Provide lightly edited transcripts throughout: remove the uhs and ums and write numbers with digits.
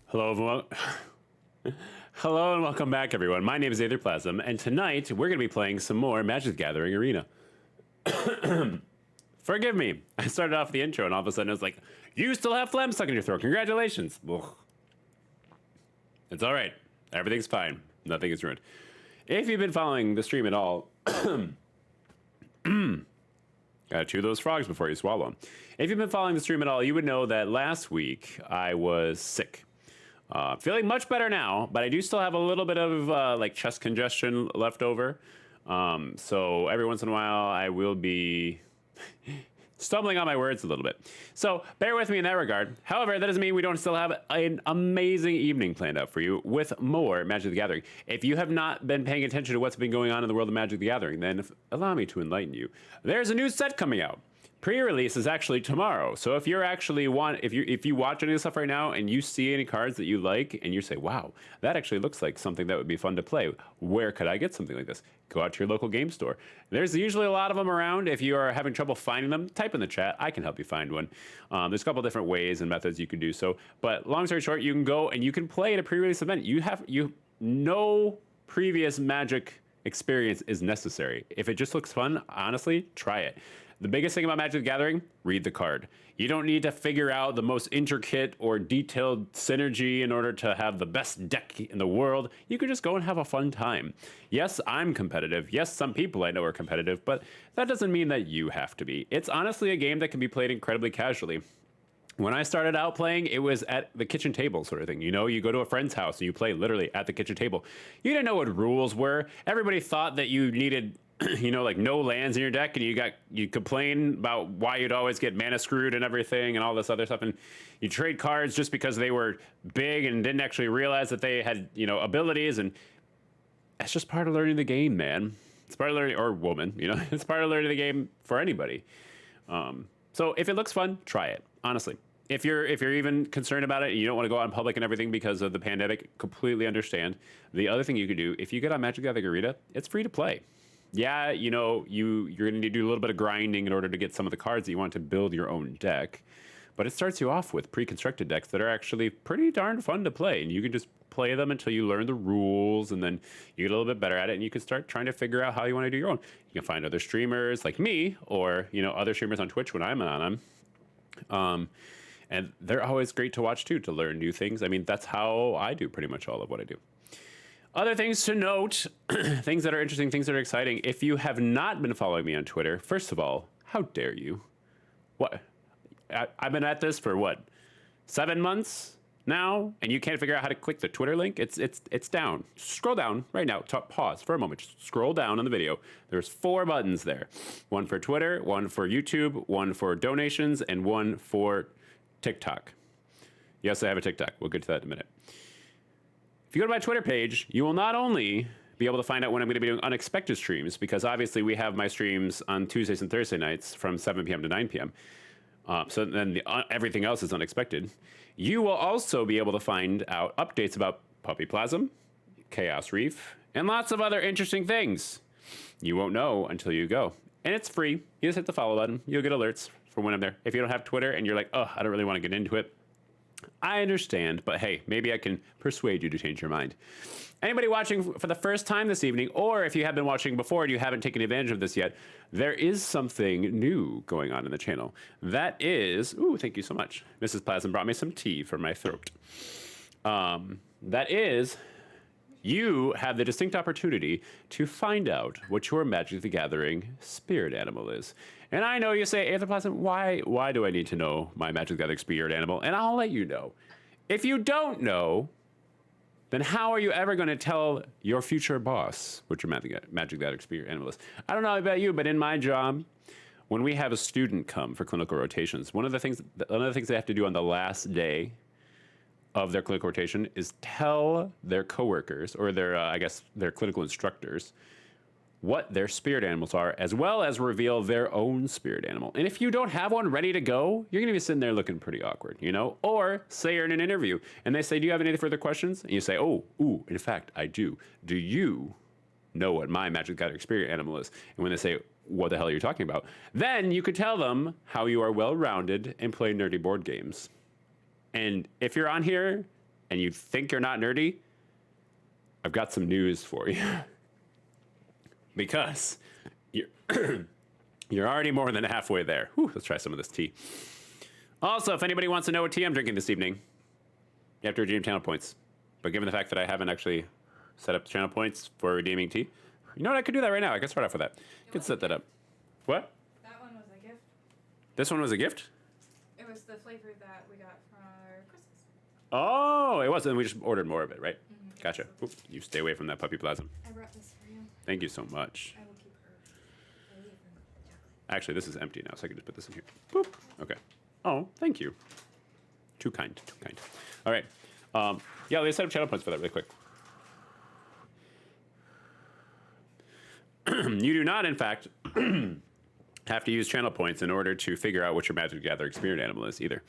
Hello, everyone. Hello and welcome back, everyone. My name is Aetherplasm, and tonight we're going to be playing some more Magic the Gathering Arena. Forgive me. I started off the intro, and all of a sudden I was like, "You still have phlegm stuck in your throat. Congratulations." Ugh. It's all right. Everything's fine. Nothing is ruined. If you've been following the stream at all, gotta chew those frogs before you swallow them. If you've been following the stream at all, you would know that last week I was sick. Feeling much better now, but I do still have a little bit of like chest congestion left over. So every once in a while I will be stumbling on my words a little bit. So bear with me in that regard. However, that doesn't mean we don't still have an amazing evening planned out for you with more Magic the Gathering. If you have not been paying attention to what's been going on in the world of Magic the Gathering, then allow me to enlighten you. There's a new set coming out. Pre-release is actually tomorrow. So if you're actually if you watch any of the stuff right now and you see any cards that you like and you say, "Wow, that actually looks like something that would be fun to play. Where could I get something like this?" Go out to your local game store. There's usually a lot of them around. If you are having trouble finding them, type in the chat. I can help you find one. There's a couple different ways and methods you can do so. But long story short, you can go and you can play at a pre-release event. No previous Magic experience is necessary. If it just looks fun, honestly, try it. The biggest thing about Magic the Gathering, read the card. You don't need to figure out the most intricate or detailed synergy in order to have the best deck in the world. You can just go and have a fun time. Yes, I'm competitive. Yes, some people I know are competitive, but that doesn't mean that you have to be. It's honestly a game that can be played incredibly casually. When I started out playing, it was at the kitchen table sort of thing. You know, you go to a friend's house and you play literally at the kitchen table. You didn't know what rules were. Everybody thought that you needed like no lands in your deck, and you complain about why you'd always get mana screwed and everything and all this other stuff, and you trade cards just because they were big and didn't actually realize that they had, abilities, and that's just part of learning the game, man. It's part of learning, or woman, it's part of learning the game for anybody. So if it looks fun, try it, honestly. If you're even concerned about it and you don't want to go out in public and everything because of the pandemic, completely understand. The other thing you could do, if you get on Magic the Gathering Arena, it's free to play. Yeah, you're going to need to do a little bit of grinding in order to get some of the cards that you want to build your own deck. But it starts you off with pre-constructed decks that are actually pretty darn fun to play. And you can just play them until you learn the rules, and then you get a little bit better at it, and you can start trying to figure out how you want to do your own. You can find other streamers like me, or other streamers on Twitch when I'm on them. And they're always great to watch, too, to learn new things. I mean, that's how I do pretty much all of what I do. Other things to note, things that are interesting, things that are exciting. If you have not been following me on Twitter, first of all, how dare you? What? I've been at this for 7 months now, and you can't figure out how to click the Twitter link? It's down. Scroll down right now. Pause for a moment. Just scroll down on the video. There's 4 buttons there. One for Twitter, one for YouTube, one for donations, and one for TikTok. Yes, I have a TikTok. We'll get to that in a minute. If you go to my Twitter page, you will not only be able to find out when I'm going to be doing unexpected streams, because obviously we have my streams on Tuesdays and Thursday nights from 7 p.m. to 9 p.m. So then everything else is unexpected. You will also be able to find out updates about Puppy Plasm, Chaos Reef, and lots of other interesting things. You won't know until you go. And it's free. You just hit the follow button. You'll get alerts for when I'm there. If you don't have Twitter and you're like, "Oh, I don't really want to get into it," I understand, but hey, maybe I can persuade you to change your mind. Anybody watching for the first time this evening, or if you have been watching before and you haven't taken advantage of this yet, there is something new going on in the channel. That is, thank you so much. Mrs. Plasm brought me some tea for my throat. That is, you have the distinct opportunity to find out what your Magic the Gathering spirit animal is. And I know you say, Aetherplasm, why do I need to know my Magic the Gathering spirit animal? And I'll let you know. If you don't know, then how are you ever going to tell your future boss what your Magic the Gathering spirit animal is? I don't know about you, but in my job, when we have a student come for clinical rotations, one of the things they have to do on the last day of their clinical rotation is tell their coworkers, or their clinical instructors, what their spirit animals are, as well as reveal their own spirit animal. And if you don't have one ready to go, you're gonna be sitting there looking pretty awkward, Or say you're in an interview and they say, "Do you have any further questions?" And you say, in fact, I do. Do you know what my Magic the Gathering spirit animal is? And when they say, "What the hell are you talking about?" then you could tell them how you are well-rounded and play nerdy board games. And if you're on here and you think you're not nerdy, I've got some news for you. Because you're, you're already more than halfway there. Whew, let's try some of this tea. Also, if anybody wants to know what tea I'm drinking this evening, you have to redeem channel points. But given the fact that I haven't actually set up channel points for redeeming tea, you know what? I could do that right now. I could start off with that. I could set that up. What? That one was a gift. This one was a gift? It was the flavor that we got for Christmas. Oh, it was. And we just ordered more of it, right? Mm-hmm. Gotcha. Oop, you stay away from that puppy plasm. I brought this for you. Thank you so much. I will keep her away from chocolate. Actually, this is empty now, so I can just put this in here. Boop. Okay. Oh, thank you. Too kind. Too kind. All right. Yeah, let's set up channel points for that really quick. You do not, in fact, have to use channel points in order to figure out what your Magic the Gathering spirit animal is either.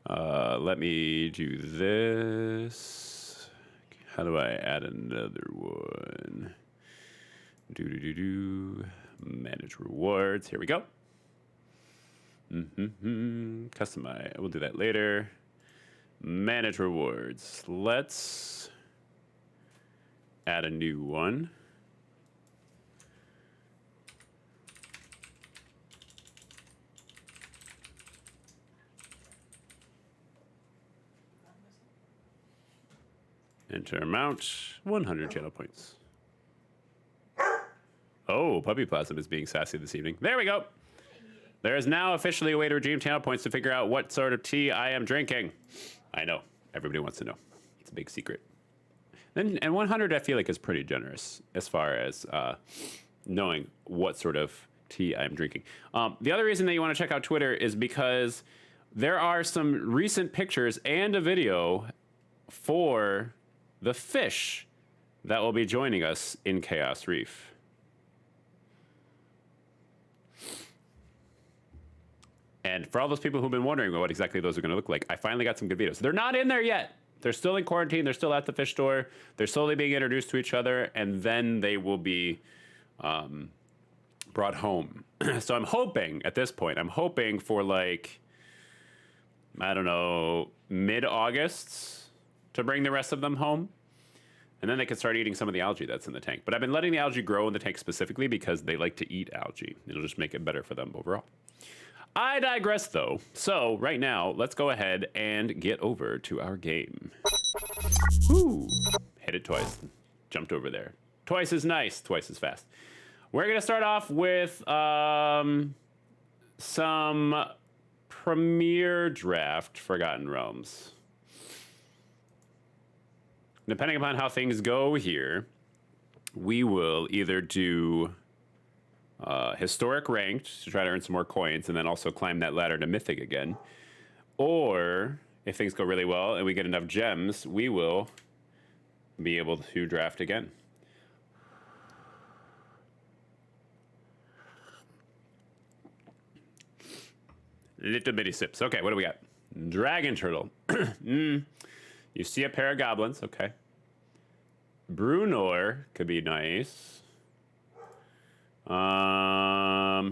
Let me do this. How do I add another one? Manage rewards. Here we go. Customize. We'll do that later. Manage rewards. Let's add a new one. Enter amount, 100 channel points. Oh, Puppy Plasm is being sassy this evening. There we go. There is now officially a way to redeem channel points to figure out what sort of tea I am drinking. I know. Everybody wants to know. It's a big secret. And 100, I feel like, is pretty generous as far as knowing what sort of tea I'm drinking. The other reason that you want to check out Twitter is because there are some recent pictures and a video for the fish that will be joining us in Chaos Reef. And for all those people who've been wondering what exactly those are going to look like, I finally got some good videos. They're not in there yet. They're still in quarantine. They're still at the fish store. They're slowly being introduced to each other, and then they will be brought home. So I'm hoping, at this point, I'm hoping for like, I don't know, mid-August to bring the rest of them home. And then they can start eating some of the algae that's in the tank. But I've been letting the algae grow in the tank specifically because they like to eat algae. It'll just make it better for them overall. I digress, though. So right now, let's go ahead and get over to our game. Woo! Hit it twice. Jumped over there. Twice is nice. Twice is fast. We're going to start off with some Premier Draft Forgotten Realms. Depending upon how things go here, we will either do historic ranked to try to earn some more coins and then also climb that ladder to mythic again. Or if things go really well and we get enough gems, we will be able to draft again. Little bitty sips. Okay, what do we got? Dragon turtle. You see a pair of goblins. Okay. Brunor could be nice. I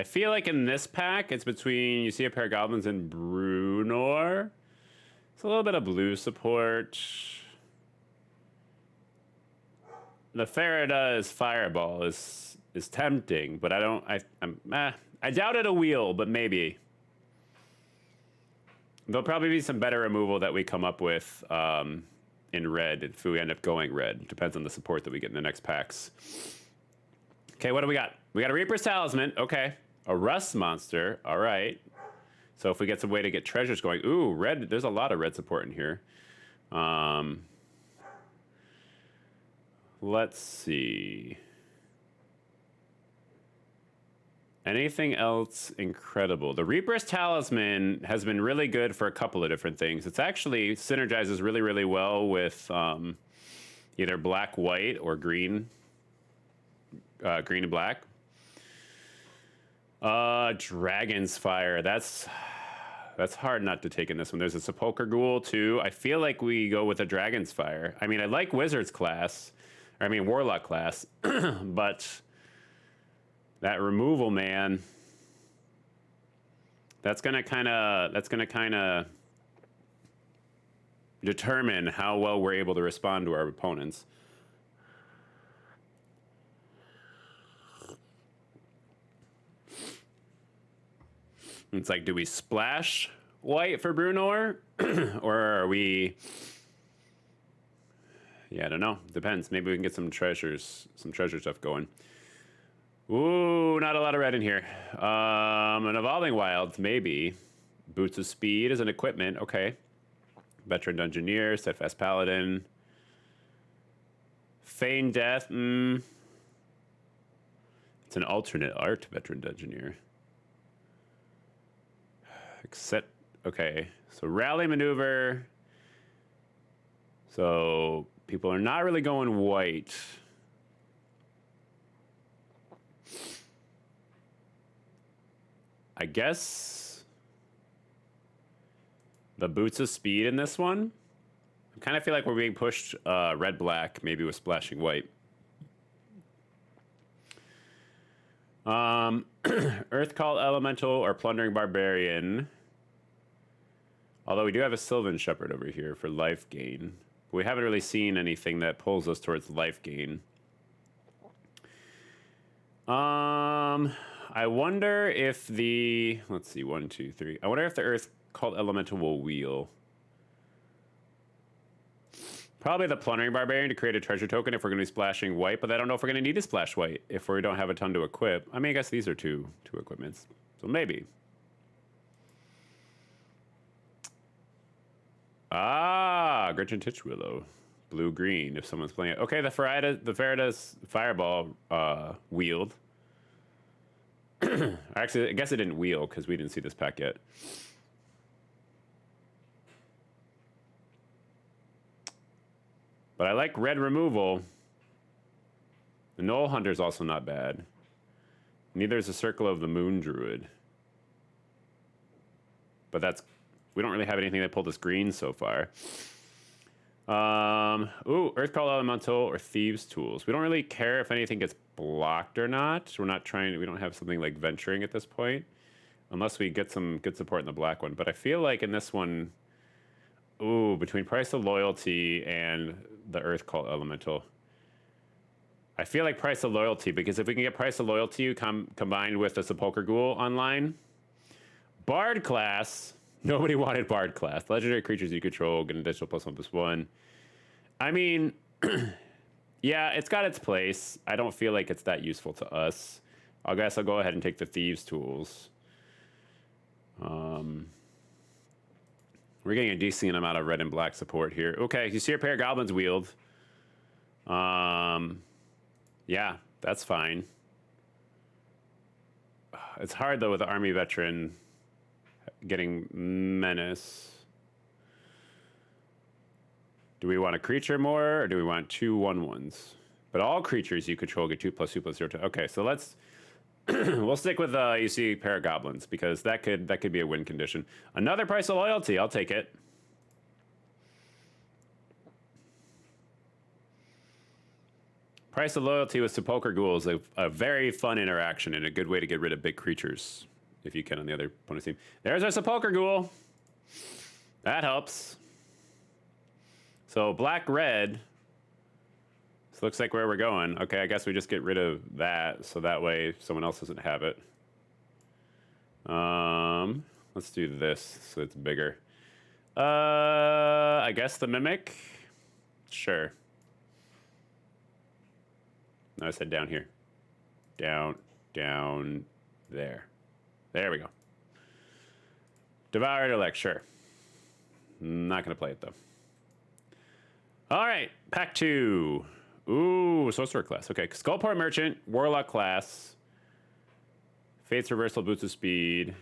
feel like in this pack, it's between you see a pair of goblins and Brunor. It's a little bit of blue support. The Faradas Fireball is tempting, but I doubt it'll wheel, but maybe. There'll probably be some better removal that we come up with in red if we end up going red. Depends on the support that we get in the next packs. Okay, what do we got? We got a Reaper's Talisman. Okay. A Rust Monster. All right. So if we get some way to get treasures going. Ooh, red. There's a lot of red support in here. Let's see. Anything else incredible? The Reaper's Talisman has been really good for a couple of different things. It's actually synergizes really, really well with either black-white or green and black. Dragon's Fire. That's hard not to take in this one. There's a Sepulchre Ghoul, too. I feel like we go with a Dragon's Fire. I mean, I like Wizard's class. Or, I mean, Warlock class. But that removal, man. That's gonna kind of determine how well we're able to respond to our opponents. It's like, do we splash white for Brunor, or are we? Yeah, I don't know. Depends. Maybe we can get some treasure stuff going. Ooh, not a lot of red in here. An Evolving Wilds, maybe. Boots of Speed as an equipment. Okay. Veteran Dungeoneer, Steadfast Paladin. Feign Death. It's an alternate art Veteran Dungeoneer. Except, okay. So Rally Maneuver. So people are not really going white. I guess the Boots of Speed in this one. I kind of feel like we're being pushed red-black, maybe with splashing white. Earth Call Elemental or Plundering Barbarian. Although we do have a Sylvan Shepherd over here for life gain. We haven't really seen anything that pulls us towards life gain. I wonder if the... Let's see, 1, 2, 3. I wonder if the Earth Called Elemental will wheel. Probably the Plundering Barbarian to create a treasure token if we're going to be splashing white, but I don't know if we're going to need to splash white if we don't have a ton to equip. I mean, I guess these are two equipments, so maybe. Ah, Gretchen Titchwillow. Blue-green if someone's playing it. Okay, the Farida's Fireball wheeled. Actually, I guess it didn't wheel because we didn't see this pack yet. But I like red removal. The Knoll Hunter's also not bad. Neither is the Circle of the Moon Druid. But that's... We don't really have anything that pulled us green so far. Ooh, Earthcall Elemental or Thieves' Tools. We don't really care if anything gets blocked or not. We're not trying... We don't have something like Venturing at this point. Unless we get some good support in the black one. But I feel like in this one... Ooh, between Price of Loyalty and the Earthcall Elemental. I feel like Price of Loyalty, because if we can get Price of Loyalty combined with the Sepulchre Ghoul online... Bard class... Nobody wanted Bard class. Legendary creatures you control get an additional +1/+1. I mean, yeah, it's got its place. I don't feel like it's that useful to us. I guess I'll go ahead and take the Thieves' Tools. We're getting a decent amount of red and black support here. Okay, you see a pair of goblins wheeled. Yeah, that's fine. It's hard, though, with the Army Veteran getting Menace. Do we want a creature more, or do we want 2 1/1s? But all creatures you control get 2+2+0. Okay, so let's we'll stick with you see pair of goblins because that could be a win condition. Another Price of Loyalty, I'll take it. Price of Loyalty with Sepulchre Ghoul is a very fun interaction and a good way to get rid of big creatures if you can on the other opponent's team. There's our Sepulchre Ghoul. That helps. So black-red. This looks like where we're going. Okay, I guess we just get rid of that so that way someone else doesn't have it. Let's do this so it's bigger. I guess the Mimic? Sure. No, I said down here. Down, there. There we go. Devour Intellect, sure. Not going to play it, though. All right, pack 2. Ooh, Sorcerer class. Okay, Skullport Merchant, Warlock class. Fate's Reversal, Boots of Speed.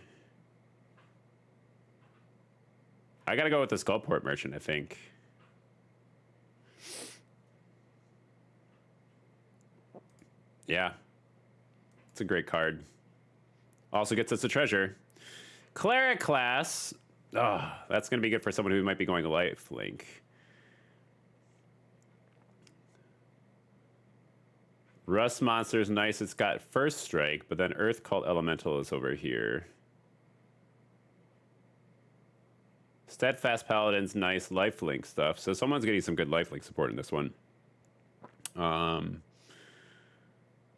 I got to go with the Skullport Merchant, I think. Yeah. It's a great card. Also gets us a treasure. Cleric class. Oh, that's going to be good for someone who might be going lifelink. Rust Monster's nice. It's got First Strike, but then Earth Cult Elemental is over here. Steadfast Paladin's nice lifelink stuff. So someone's getting some good lifelink support in this one.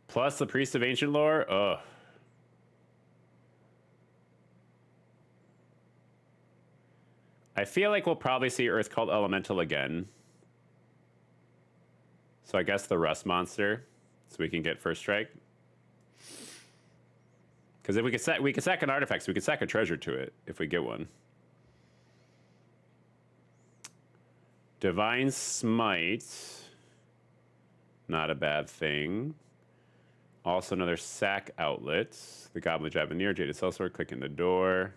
Plus the Priest of Ancient Lore. Ugh. I feel like we'll probably see Earth Cult Elemental again. So I guess the Rust Monster, so we can get first strike. Because if we could sack an artifact, so we could sack a treasure to it if we get one. Divine Smite, not a bad thing. Also another sack outlet. The Goblin Javeneer, Jaded Sellsword, click in the door.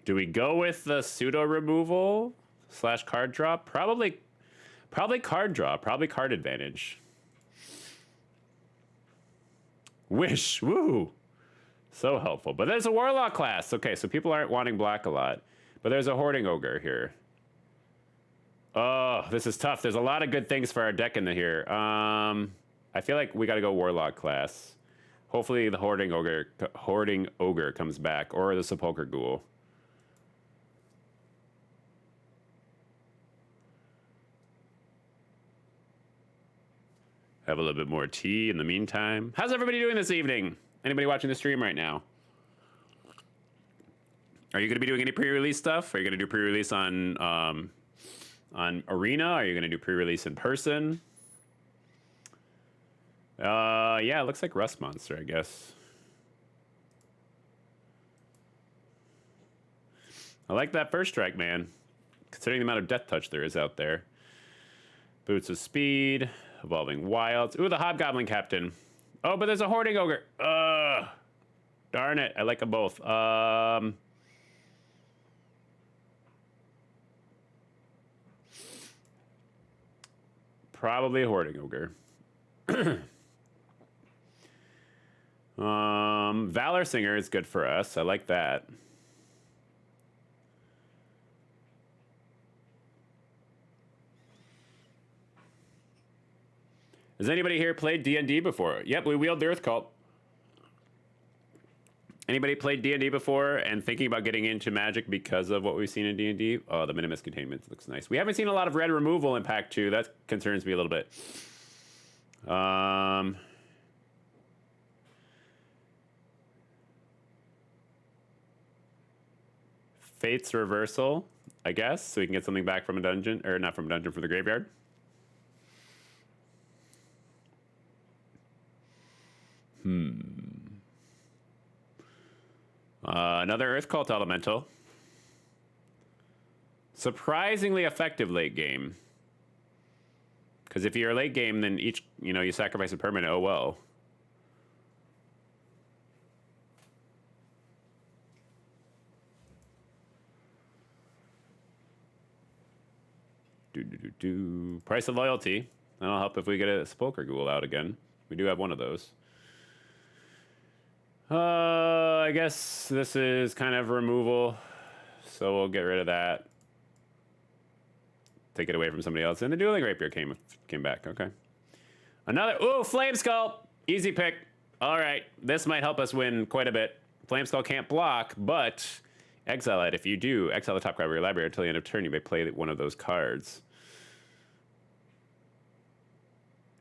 Do we go with the pseudo removal / card drop? Probably card draw. Probably card advantage. Wish. Woo. So helpful. But there's a Warlock class. Okay, so people aren't wanting black a lot. But there's a Hoarding Ogre here. Oh, this is tough. There's a lot of good things for our deck in here. I feel like we got to go Warlock class. Hopefully the Hoarding Ogre comes back. Or the Sepulchre Ghoul. Have a little bit more tea in the meantime. How's everybody doing this evening? Anybody watching the stream right now? Are you going to be doing any pre-release stuff? Are you going to do pre-release on Arena? Are you going to do pre-release in person? Yeah, it looks like Rust Monster, I guess. I like that first strike, man. Considering the amount of Death Touch there is out there. Boots of Speed. Evolving Wilds. Ooh, the Hobgoblin Captain. Oh, but there's a Hoarding Ogre. Darn it. I like them both. Probably a Hoarding Ogre. Valor Singer is good for us. I like that. Has anybody here played D&D before? Yep, we wheeled the Earth Cult. Anybody played D&D before and thinking about getting into Magic because of what we've seen in D&D? Oh, the Minimus Containment looks nice. We haven't seen a lot of red removal in Pack 2. That concerns me a little bit. Fate's Reversal, I guess, so we can get something back from a dungeon, or not from a dungeon, from the graveyard. Another Earth Cult Elemental. Surprisingly effective late game. Because if you're late game, then you sacrifice a permanent. Oh well. Price of Loyalty. That'll help if we get a Sepulchre Ghoul out again. We do have one of those. I guess this is kind of removal, so we'll get rid of that. Take it away from somebody else. And the Dueling Rapier came back. Okay. Flame Skull. Easy pick. All right. This might help us win quite a bit. Flame Skull can't block, but exile it. If you do, exile the top card of your library until the end of turn, you may play one of those cards.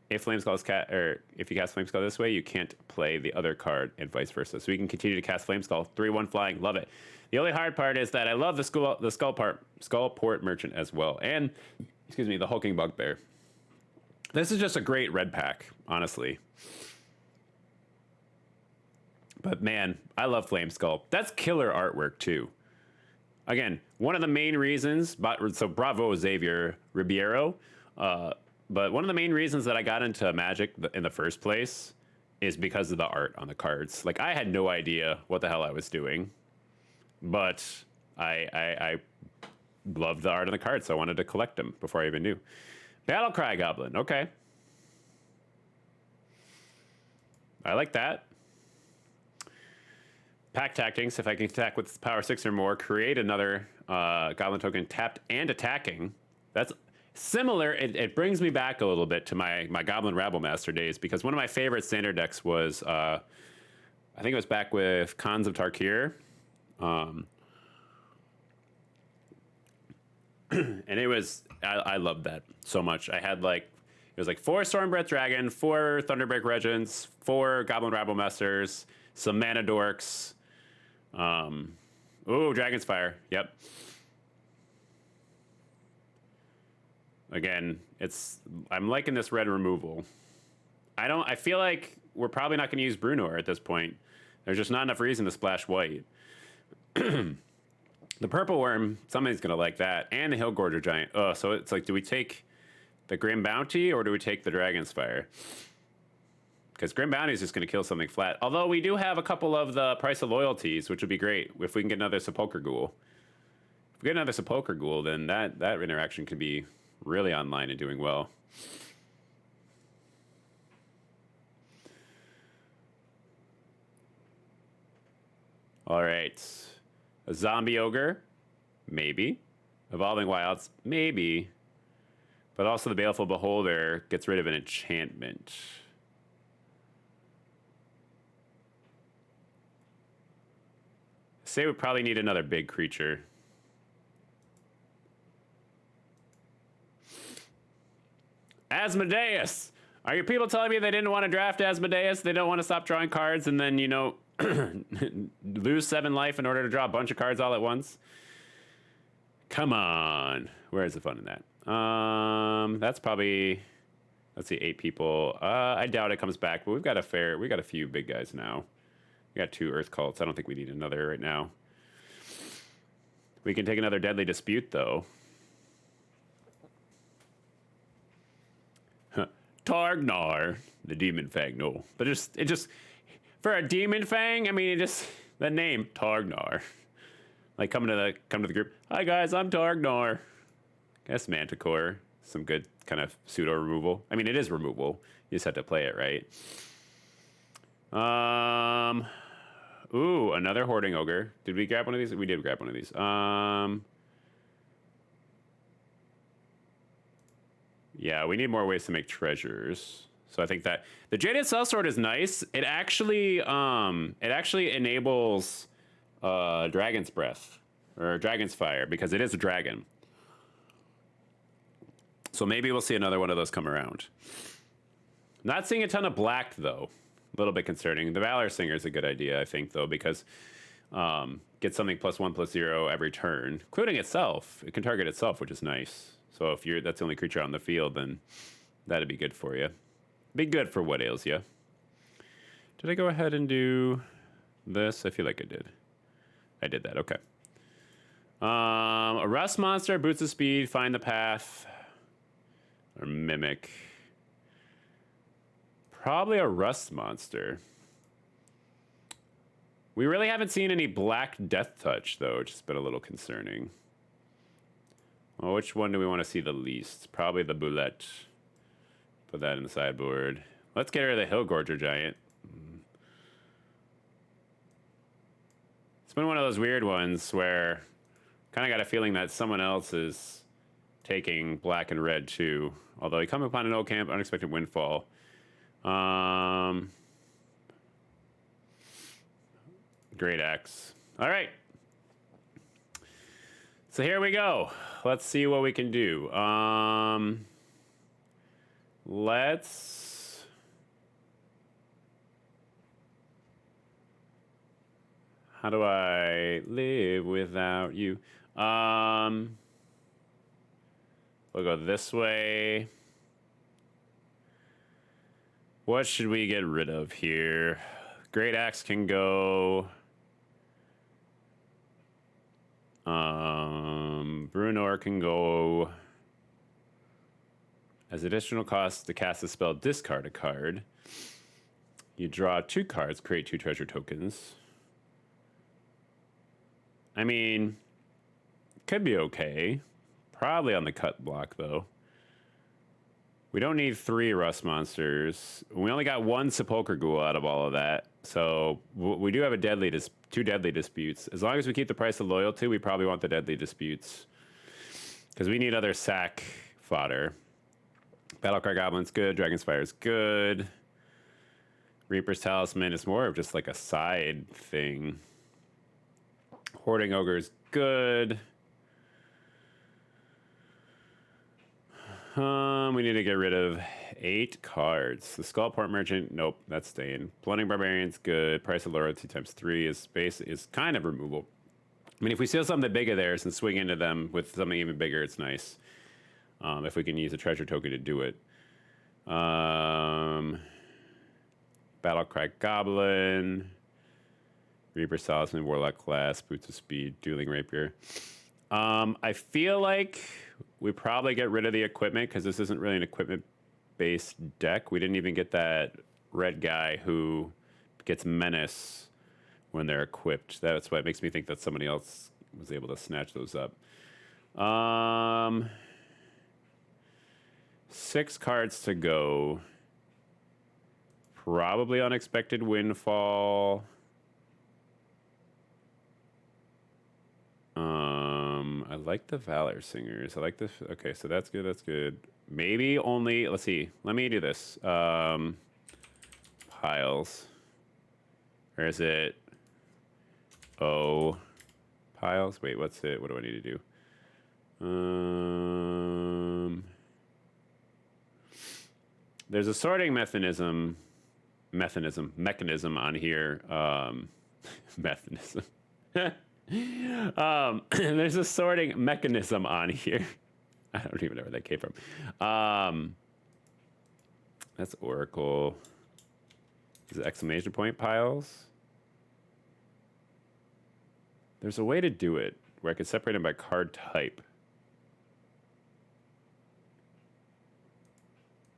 If Flame Skull if you cast Flame Skull this way, you can't play the other card, and vice versa. So we can continue to cast Flame Skull. 3/1 flying, love it. The only hard part is that I love the Skullport Merchant as well, and the Hulking Bugbear. This is just a great red pack, honestly. But man, I love Flame Skull. That's killer artwork too. Again, one of the main reasons. So bravo, Xavier Ribeiro. But one of the main reasons that I got into Magic in the first place is because of the art on the cards. Like, I had no idea what the hell I was doing, but I loved the art on the cards, so I wanted to collect them before I even knew. Battlecry Goblin, okay. I like that. Pack Tactics, if I can attack with power 6 or more, create another Goblin token tapped and attacking. That's similar. It brings me back a little bit to my Goblin Rabble Master days, because one of my favorite standard decks was, I think it was back with Khans of Tarkir. And it was, I loved that so much. I had like, it was like 4 Stormbreath Dragon, 4 Thunderbreak Regents, 4 Goblin Rabble Masters, some Mana Dorks. Ooh, Dragon's Fire. Yep. Again, I'm liking this red removal. I feel like we're probably not going to use Brunor at this point. There's just not enough reason to splash white. The Purple Worm, somebody's going to like that. And the Hillgorger Giant. Oh, so it's like, do we take the Grim Bounty or do we take the Dragon's Fire? Because Grim Bounty is just going to kill something flat. Although we do have a couple of the Price of Loyalties, which would be great if we can get another Sepulchre Ghoul. If we get another Sepulchre Ghoul, then that interaction could be really online and doing well. All right. A Zombie Ogre, maybe. Evolving Wilds, maybe. But also the Baleful Beholder gets rid of an enchantment. Say we probably need another big creature. Asmodeus! Are your people telling me they didn't want to draft Asmodeus? They don't want to stop drawing cards and then, you know, lose 7 life in order to draw a bunch of cards all at once? Come on. Where's the fun in that? That's probably, let's see, 8 people. I doubt it comes back, but we got a few big guys now. We got 2 Earth Cults. I don't think we need another right now. We can take another Deadly Dispute, though. Targnar, the Demon Fang, no. But it just, for a Demon Fang, I mean, the name, Targnar. Like, come to the group. Hi, guys, I'm Targnar. Guess Manticore, some good kind of pseudo removal. I mean, it is removal. You just have to play it right. Ooh, another Hoarding Ogre. Did we grab one of these? We did grab one of these. Yeah, we need more ways to make treasures. So I think that the Jaded Sellsword is nice. It actually enables Dragon's Breath or Dragon's Fire because it is a dragon. So maybe we'll see another one of those come around. Not seeing a ton of black though. A little bit concerning. The Valor Singer is a good idea, I think, though, because get something +1/+0 every turn, including itself. It can target itself, which is nice. So if that's the only creature on the field, then that'd be good for you. Be good for what ails you. Did I go ahead and do this? I feel like I did. I did that. Okay. A Rust Monster, Boots of Speed, Find the Path, or Mimic. Probably a Rust Monster. We really haven't seen any black Death Touch, though, which has been a little concerning. Well, which one do we want to see the least? Probably the Boulette. Put that in the sideboard. Let's get rid of the Hillgorger Giant. It's been one of those weird ones where kind of got a feeling that someone else is taking black and red, too. Although you come upon an old camp, Unexpected Windfall. Great Axe. All right. So here we go. Let's see what we can do. Let's... How do I live without you? We'll go this way. What should we get rid of here? Great Axe can go. Brunor can go. As additional cost to cast a spell, discard a card. You draw 2 cards, create 2 treasure tokens. I mean, could be okay. Probably on the cut block, though. We don't need 3 rust monsters. We only got 1 sepulcher ghoul out of all of that. So we do have a 2 deadly disputes. As long as we keep the price of loyalty, we probably want the deadly disputes. Because we need other sack fodder. Battlecry Goblin's good. Dragon's Fire's good. Reaper's Talisman is more of just like a side thing. Hoarding Ogre's good. We need to get rid of 8 cards. The Skullport Merchant, nope, that's staying. Blunting Barbarian's good. Price of loyalty times 3 is kind of removable. I mean, if we steal something bigger there and swing into them with something even bigger, it's nice. If we can use a treasure token to do it. Battlecry Goblin. Reaper Talisman, Warlock Class, Boots of Speed, Dueling Rapier. I feel like we probably get rid of the equipment because this isn't really an equipment-based deck. We didn't even get that red guy who gets Menace when they're equipped. That's why it makes me think that somebody else was able to snatch those up. 6 cards to go. Probably Unexpected Windfall. I like the Valor Singers. I like this. Okay, so that's good. That's good. Maybe only. Let's see. Let me do this. Piles. Or is it? Oh, piles. Wait, what's it? What do I need to do? There's a sorting mechanism on here. Mechanism. There's a sorting mechanism on here. I don't even know where that came from. That's Oracle. Is it exclamation point piles? There's a way to do it where I could separate them by card type.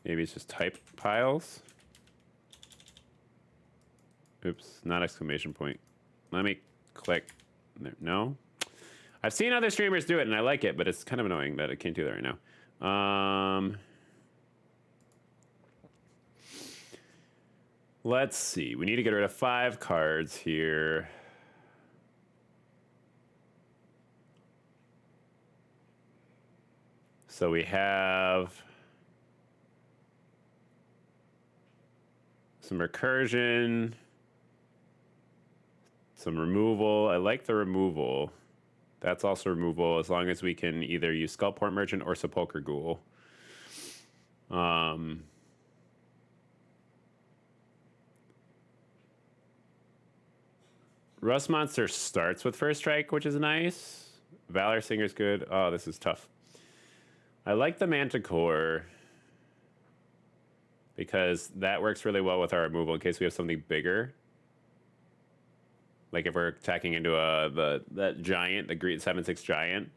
Maybe it's just type piles. Oops, not exclamation point. Let me click. No? I've seen other streamers do it, and I like it, but it's kind of annoying that I can't do that right now. Let's see. We need to get rid of 5 cards here. So we have some recursion, some removal. I like the removal. That's also removal as long as we can either use Skullport Merchant or Sepulcher Ghoul. Rust Monster starts with First Strike, which is nice. Valor Singer's good. Oh, this is tough. I like the Manticore because that works really well with our removal in case we have something bigger. Like if we're attacking into that giant, the Green 7/6 giant,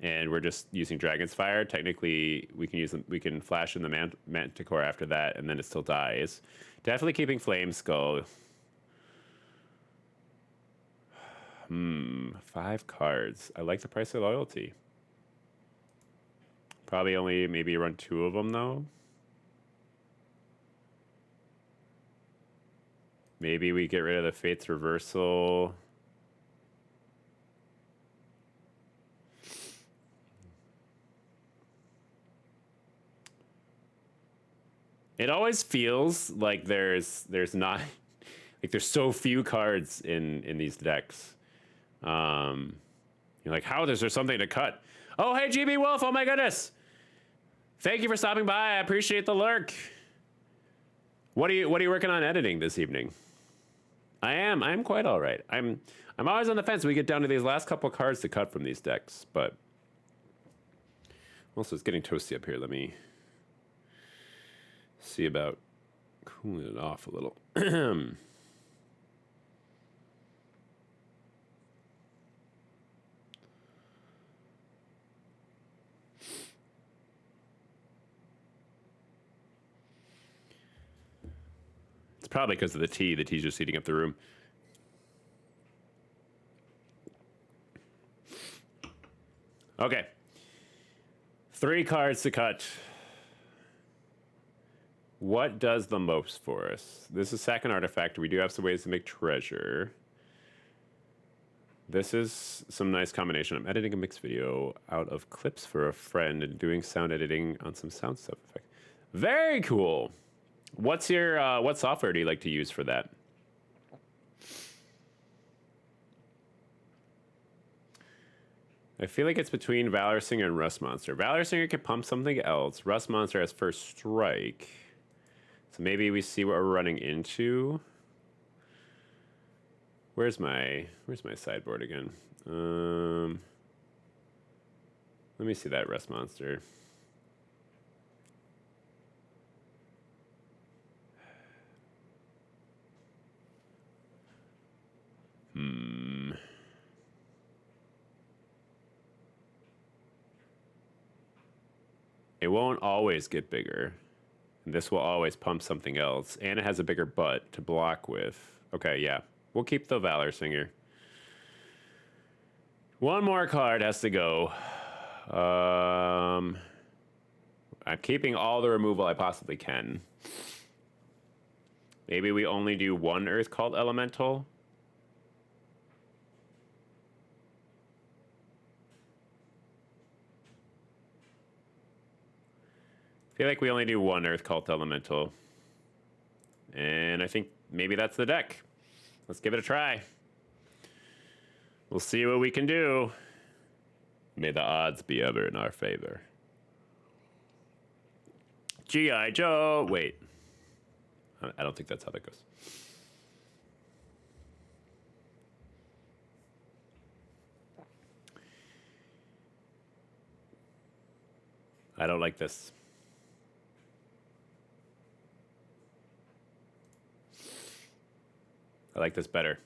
and we're just using Dragon's Fire, technically we can flash in the Manticore after that, and then it still dies. Definitely keeping Flame Skull. 5 cards. I like the price of loyalty. Probably only maybe run 2 of them though. Maybe we get rid of the Fate's Reversal. It always feels like there's not like there's so few cards in these decks. You're like, how is there something to cut? Oh, hey, GB Wolf! Oh my goodness! Thank you for stopping by. I appreciate the lurk. What are you working on editing this evening? I am quite all right. I'm always on the fence. We get down to these last couple cards to cut from these decks, but also it's getting toasty up here. Let me see about cooling it off a little. Probably because of the tea. The tea's just heating up the room. Okay. 3 cards to cut. What does the most for us? This is second artifact. We do have some ways to make treasure. This is some nice combination. I'm editing a mixed video out of clips for a friend and doing sound editing on some sound stuff effect. Very cool. What's your what software do you like to use for that? I feel like it's between Valor Singer and Rust Monster. Valor Singer can pump something else. Rust Monster has first strike. So maybe we see what we're running into. Where's my sideboard again? Let me see that Rust Monster. It won't always get bigger. This will always pump something else. And it has a bigger butt to block with. Okay, yeah. We'll keep the Valor Singer. One more card has to go. I'm keeping all the removal I possibly can. Maybe we only do one Earth Cult Elemental. I feel like we only do one Earth Cult Elemental. And I think maybe that's the deck. Let's give it a try. We'll see what we can do. May the odds be ever in our favor. G.I. Joe. Wait. I don't think that's how that goes. I don't like this. I like this better.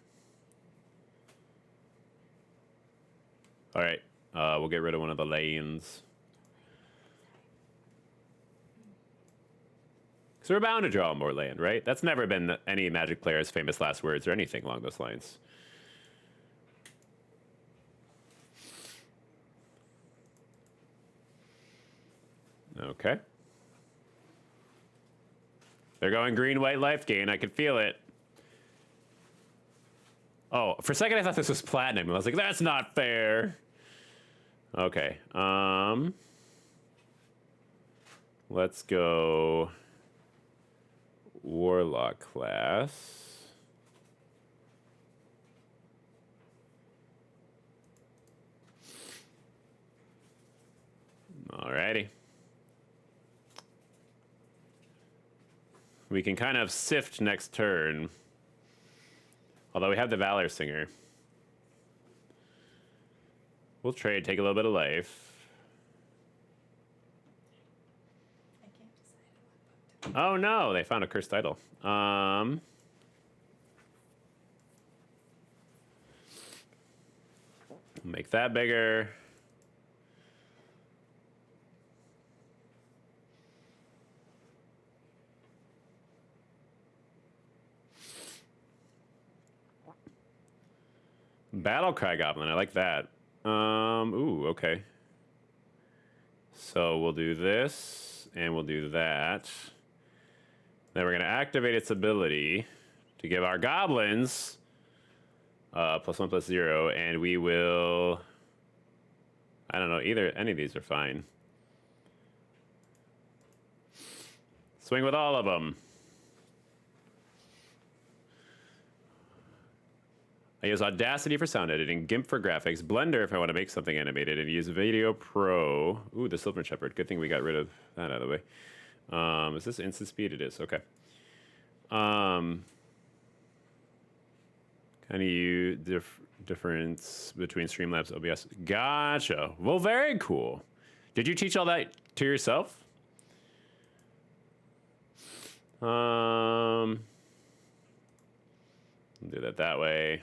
All right, we'll get rid of one of the lanes. So we're bound to draw more land, right? That's never been any Magic player's famous last words or anything along those lines. Okay. They're going green, white, life gain. I can feel it. Oh, for a second I thought this was platinum. I was like, that's not fair. Okay. Let's go Warlock class. Alrighty. We can kind of sift next turn. Although we have the Valor Singer. We'll trade, take a little bit of life. I can't decide what book to Oh no, they found a cursed idol. Make that bigger. Battlecry Goblin, I like that. Ooh, okay. So we'll do this, and we'll do that. Then we're going to activate its ability to give our goblins +1/+0, and we will... I don't know, any of these are fine. Swing with all of them. I use Audacity for sound editing, GIMP for graphics, Blender if I want to make something animated, and use Video Pro. Ooh, the Silver Shepherd. Good thing we got rid of that out of the way. Is this instant speed? It is. Okay. Kind of difference between Streamlabs, OBS. Gotcha. Well, very cool. Did you teach all that to yourself? Do that way.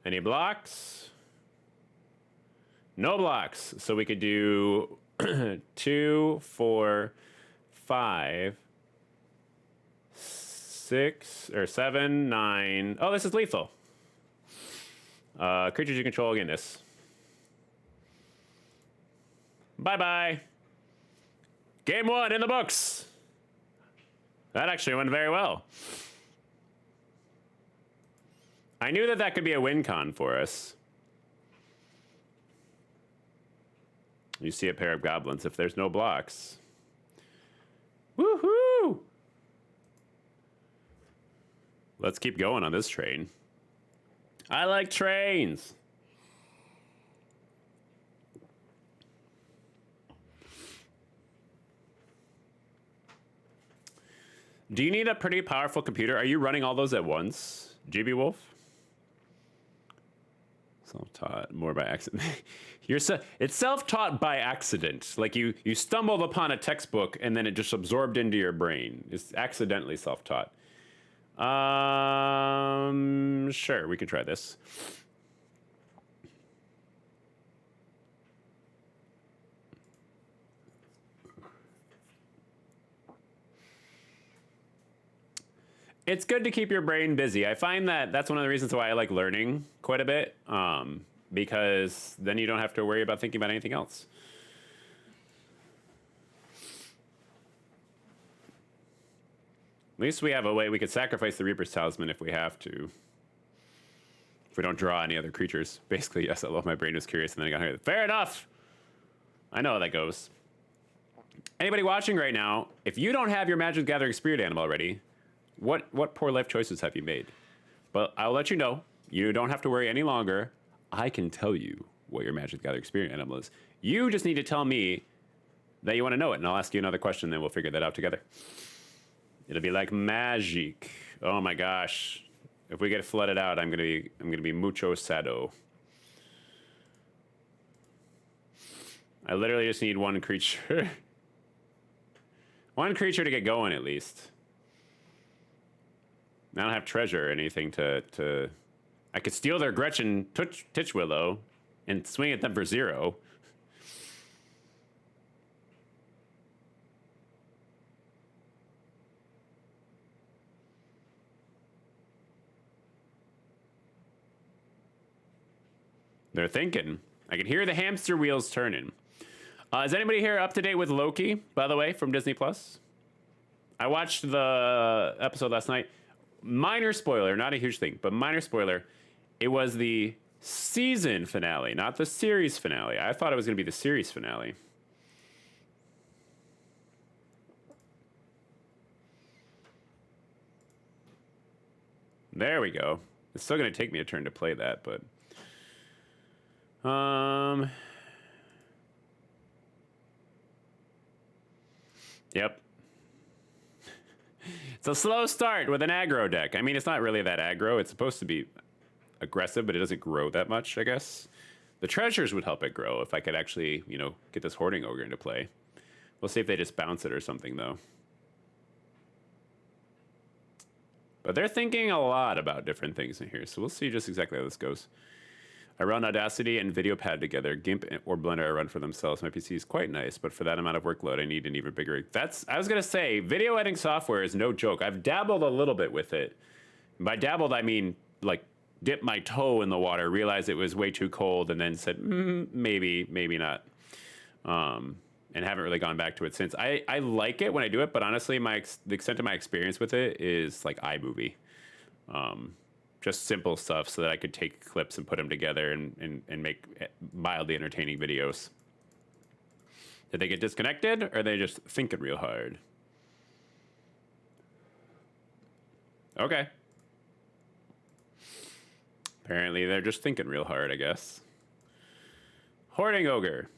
Any blocks? No blocks. So we could do 2, 4, 5, 6, or 7, 9. Oh, this is lethal. Creatures you control again this. Bye-bye. Game 1 in the books. That actually went very well. I knew that that could be a win con for us. You see a pair of goblins if there's no blocks. Woohoo! Let's keep going on this train. I like trains. Do you need a pretty powerful computer? Are you running all those at once, GB Wolf? Self-taught, more by accident. It's self-taught by accident. Like you stumbled upon a textbook and then it just absorbed into your brain. It's accidentally self-taught. Sure, we can try this. It's good to keep your brain busy. I find that that's one of the reasons why I like learning quite a bit, because then you don't have to worry about thinking about anything else. At least we have a way we could sacrifice the Reaper's Talisman if we have to. If we don't draw any other creatures. Basically, yes, I love my brain was curious and then I got hungry. Fair enough! I know how that goes. Anybody watching right now, if you don't have your Magic the Gathering Spirit Animal already, what poor life choices have you made? But I'll let you know. You don't have to worry any longer. I can tell you what your Magic the Gathering Spirit Animal is. You just need to tell me that you want to know it, and I'll ask you another question, then we'll figure that out together. It'll be like magic. Oh my gosh. If we get flooded out, I'm gonna be mucho sado. I literally just need one creature. One creature to get going at least. I don't have treasure or anything to... I could steal their Gretchen Titchwillow and swing at them for 0. They're thinking. I can hear the hamster wheels turning. Is anybody here up to date with Loki, by the way, from Disney Plus? I watched the episode last night. Minor spoiler, not a huge thing, but minor spoiler. It was the season finale, not the series finale. I thought it was going to be the series finale. There we go. It's still going to take me a turn to play that, but... Yep. It's a slow start with an aggro deck. I mean, it's not really that aggro. It's supposed to be aggressive, but it doesn't grow that much, I guess. The treasures would help it grow if I could actually, you know, get this Hoarding Ogre into play. We'll see if they just bounce it or something, though. But they're thinking a lot about different things in here, so we'll see just exactly how this goes. I run Audacity and VideoPad together. GIMP or Blender I run for themselves. My PC is quite nice, but for that amount of workload, I need an even bigger... I was going to say, video editing software is no joke. I've dabbled a little bit with it. By dabbled, I mean, like, dip my toe in the water, realized it was way too cold, and then said, maybe not. And haven't really gone back to it since. I like it when I do it, but honestly, the extent of my experience with it is like iMovie. Just simple stuff so that I could take clips and put them together and make mildly entertaining videos. Did they get disconnected, or are they just thinking real hard? Okay. Apparently they're just thinking real hard, I guess. Hoarding Ogre.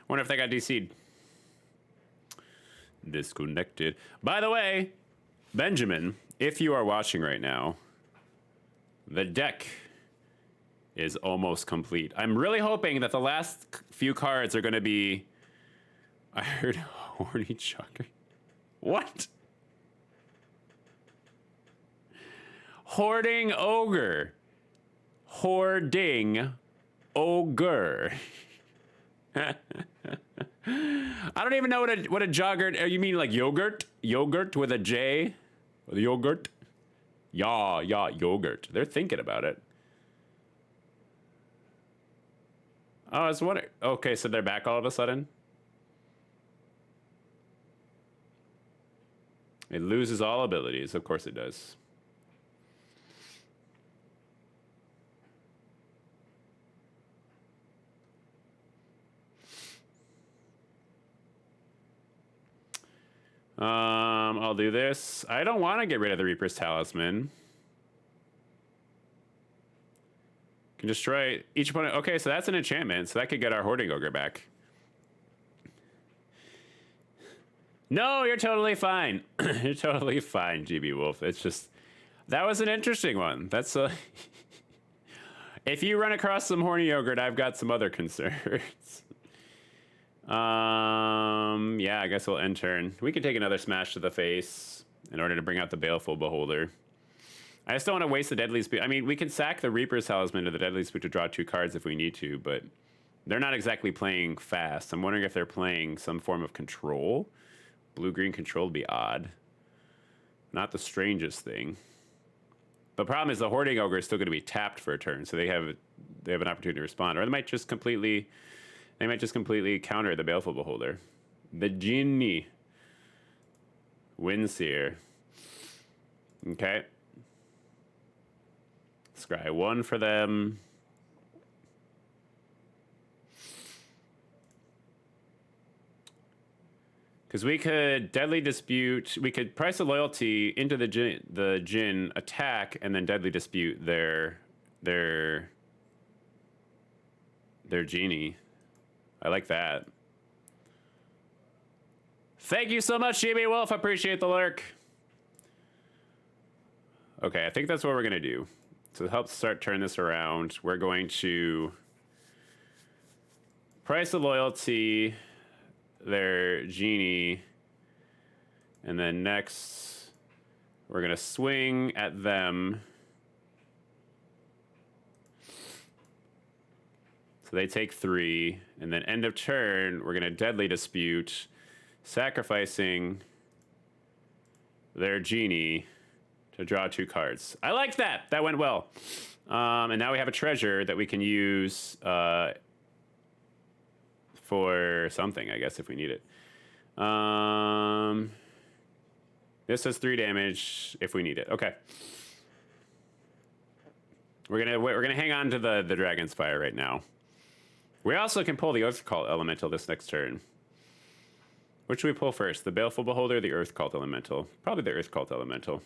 Wonder if they got DC'd. Disconnected. By the way, Benjamin, if you are watching right now, the deck is almost complete. I'm really hoping that the last few cards are going to be... I heard Horny Chugger. What? Hoarding Ogre. Hoarding Ogre. I don't even know what a jogger... You mean like yogurt? Yogurt with a J? Yogurt? Yeah, yogurt. They're thinking about it. Oh, I was wondering. Okay, so they're back all of a sudden? It loses all abilities. Of course it does. I'll do this. I don't want to get rid of the Reaper's Talisman. Can destroy each opponent. Okay, so that's an enchantment, so that could get our Hoarding Ogre back. No, you're totally fine. You're totally fine, GB Wolf. It's just, that was an interesting one. That's a... If you run across some horny yogurt, I've got some other concerns. Yeah, I guess we'll end turn. We can take another smash to the face in order to bring out the Baleful Beholder. I just don't want to waste the Deadly Spoon. I mean, we can sack the Reaper's Talisman to the Deadly Spoon to draw 2 cards if we need to, but they're not exactly playing fast. I'm wondering if they're playing some form of control. Blue-green control would be odd. Not the strangest thing. The problem is the Hoarding Ogre is still going to be tapped for a turn, so they have an opportunity to respond, or they might just completely counter the Baleful Beholder. The Genie wins here. Okay. Scry 1 for them. Because we could Deadly Dispute, we could Price of Loyalty into the Jinn, attack, and then Deadly Dispute their Genie. I like that. Thank you so much, GB Wolf. I appreciate the lurk. Okay, I think that's what we're going to do. To help turn this around, we're going to Price of Loyalty their Genie, and then next we're going to swing at them. So they take 3, and then end of turn, we're going to Deadly Dispute, sacrificing their Genie to draw 2 cards. I like that. That went well. And now we have a treasure that we can use for something, I guess, if we need it. This does 3 damage if we need it. Okay. We're gonna hang on to the Dragon's Fire right now. We also can pull the Earth Cult Elemental this next turn. Which should we pull first? The Baleful Beholder or the Earth Cult Elemental? Probably the Earth Cult Elemental.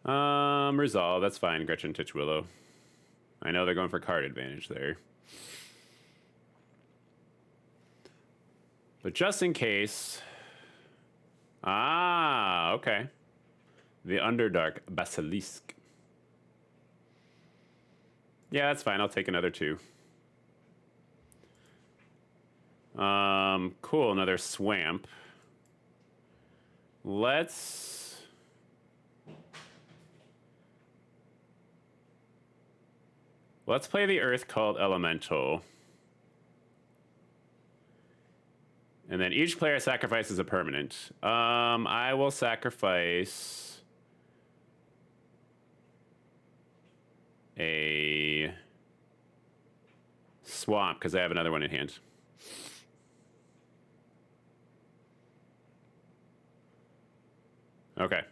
Resolve. That's fine, Gretchen Titchwillow. I know they're going for card advantage there. But just in case... Ah, okay. The Underdark Basilisk. Yeah, that's fine. I'll take another 2. Cool. Another Swamp. Let's play the Earth Cult Elemental. And then each player sacrifices a permanent. I will sacrifice a Swamp because I have another one in hand. Okay.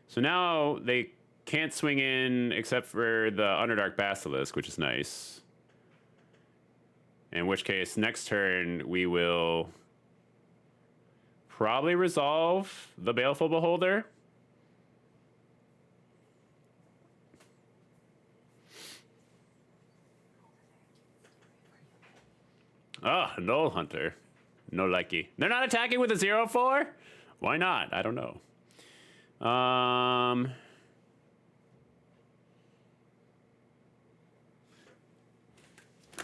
So now they can't swing in except for the Underdark Basilisk, which is nice. In which case, next turn, we will probably resolve the Baleful Beholder. Oh, Null Hunter. No likey. They're not attacking with a 0/4? Why not? I don't know.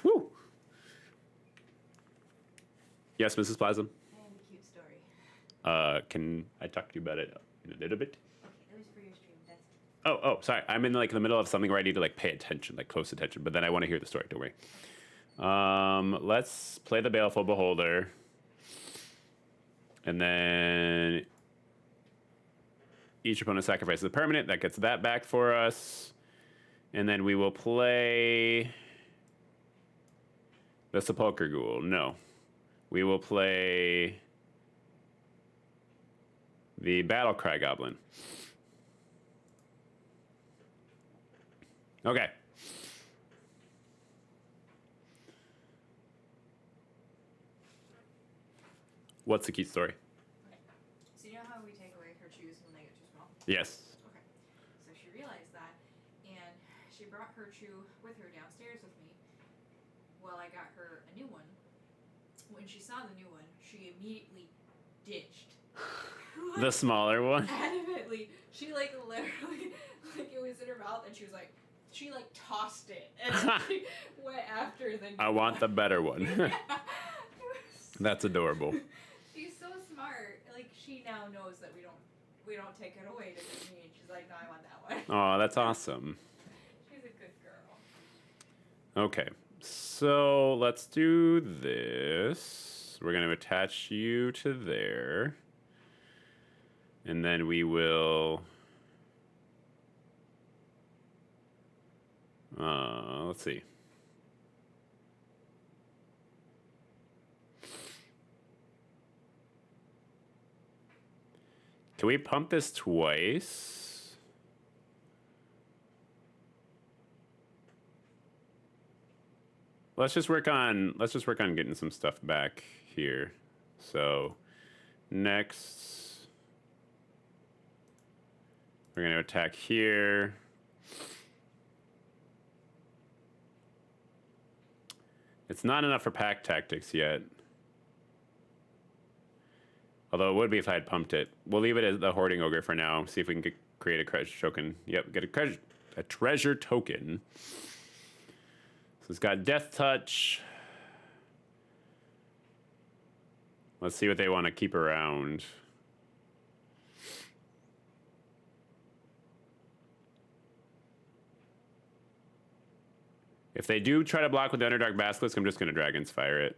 Woo! Yes, Mrs. Plasm? I have a cute story. Can I talk to you about it in a little bit? Okay, it was for your stream. That's Oh, sorry. I'm in like the middle of something where I need to like pay attention, like close attention, but then I want to hear the story. Don't worry. Let's play the Baleful Beholder. And then Each opponent sacrifices a permanent. That gets that back for us. And then we will play the Sepulchre Ghoul. No. We will play the Battlecry Goblin. Okay. What's the key story? Okay. So you know how we take away her shoes when they get too small? Yes. Okay. So she realized that, and she brought her shoe with her downstairs with me while I got her a new one. When she saw the new one, she immediately ditched. The smaller one? Adamantly. She, like, literally, like, it was in her mouth, and she was like, she, like, tossed it, and she went after the new I want the better one. Yeah. That's adorable. She's so smart. Like, she now knows that we don't take it away to me, and she's like, no, I want that one. Oh, that's awesome. She's a good girl. Okay, so let's do this. We're going to attach you to there. And then we will... let's see. Can we pump this twice? Let's just work on getting some stuff back here. So next we're going to attack here. It's not enough for pack tactics yet. Although it would be if I had pumped it. We'll leave it as the Hoarding Ogre for now. See if we can create a treasure token. Yep, get a treasure token. So it's got Death Touch. Let's see what they want to keep around. If they do try to block with the Underdark Basilisk, I'm just going to Dragon's Fire it.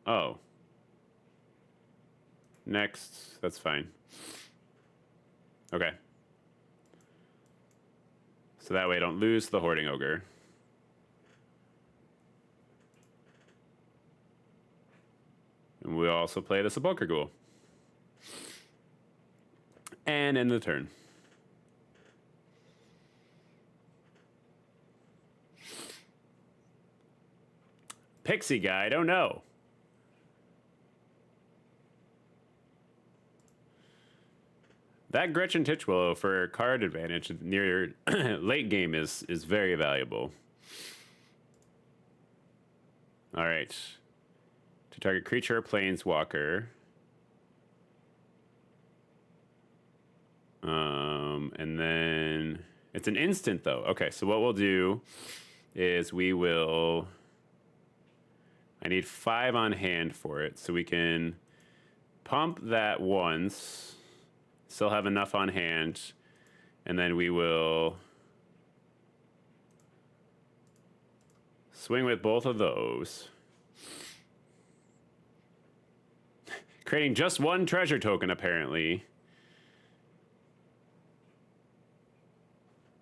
Oh. Next. That's fine. Okay. So that way I don't lose the Hoarding Ogre. And we'll also play the Sepulchre Ghoul. And end the turn. Pixie guy, I don't know. That Gretchen Titchwillow for card advantage near late game is very valuable. All right. To target creature or planeswalker. And then it's an instant though. Okay, so what we'll do is we will... I need 5 on hand for it, so we can pump that once, still have enough on hand, and then we will swing with both of those. Creating just 1 treasure token, apparently.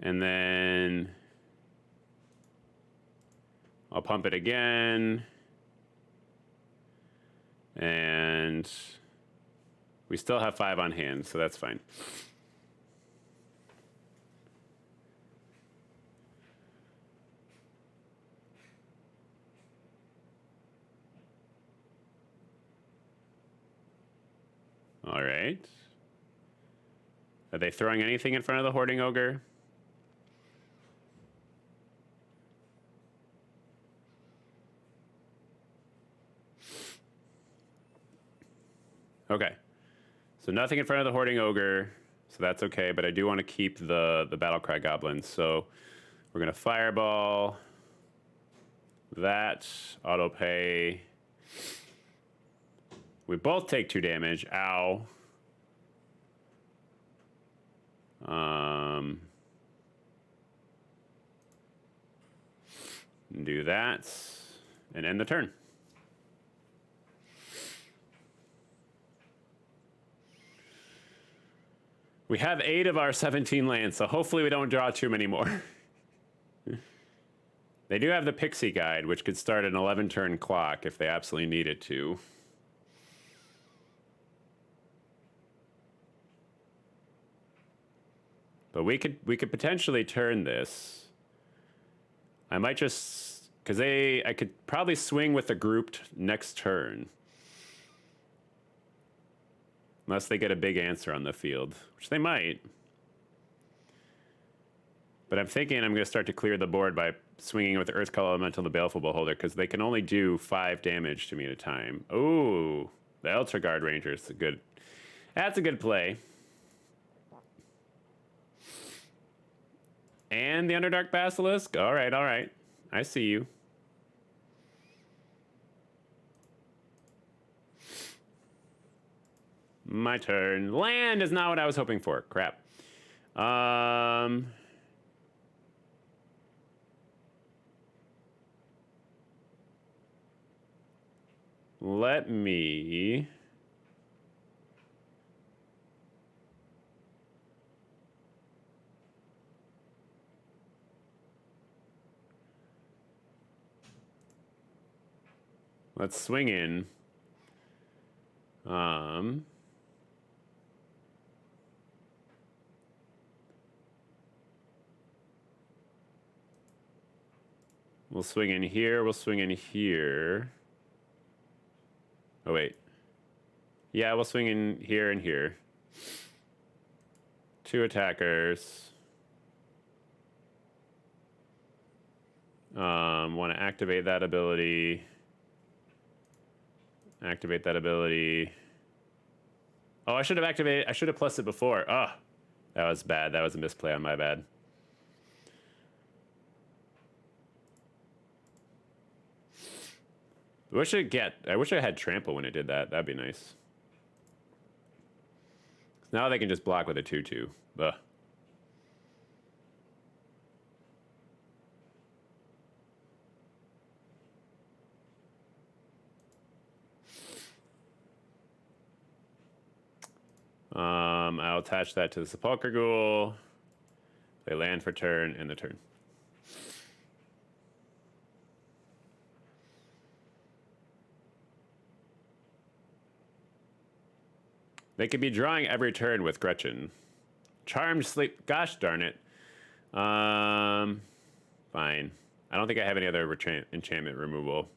And then I'll pump it again. And we still have 5 on hand, so that's fine. All right. Are they throwing anything in front of the Hoarding Ogre? Okay. So nothing in front of the Hoarding Ogre, so that's okay, but I do want to keep the Battlecry Goblins. So we're going to Fireball that, auto pay. We both take 2 damage. Ow. Do that and end the turn. We have 8 of our 17 lands, so hopefully we don't draw too many more. They do have the Pixie Guide, which could start an 11-turn clock if they absolutely needed to. But we could potentially turn this. I might just, because I could probably swing with the grouped next turn. Unless they get a big answer on the field, which they might. But I'm thinking I'm going to start to clear the board by swinging with the Earth Call Elemental and the Baleful Beholder, because they can only do 5 damage to me at a time. Ooh, the Ultra Guard Ranger is a good. That's a good play. And the Underdark Basilisk. All right, all right. I see you. My turn. Land is not what I was hoping for. Crap. Let me... Let's swing in. We'll swing in here. We'll swing in here. Oh, wait. Yeah, we'll swing in here and here. 2 attackers. Want to activate that ability. Activate that ability. Oh, I should have activated. I should have plussed it before. Oh, that was bad. That was a misplay on my bad. I wish I had trample when it did that. That'd be nice. Now they can just block with a 2/2. Ugh. I'll attach that to the Sepulchre Ghoul. They land for turn and the turn. They could be drawing every turn with Gretchen. Charmed Sleep. Gosh darn it. Fine. I don't think I have any other enchantment removal.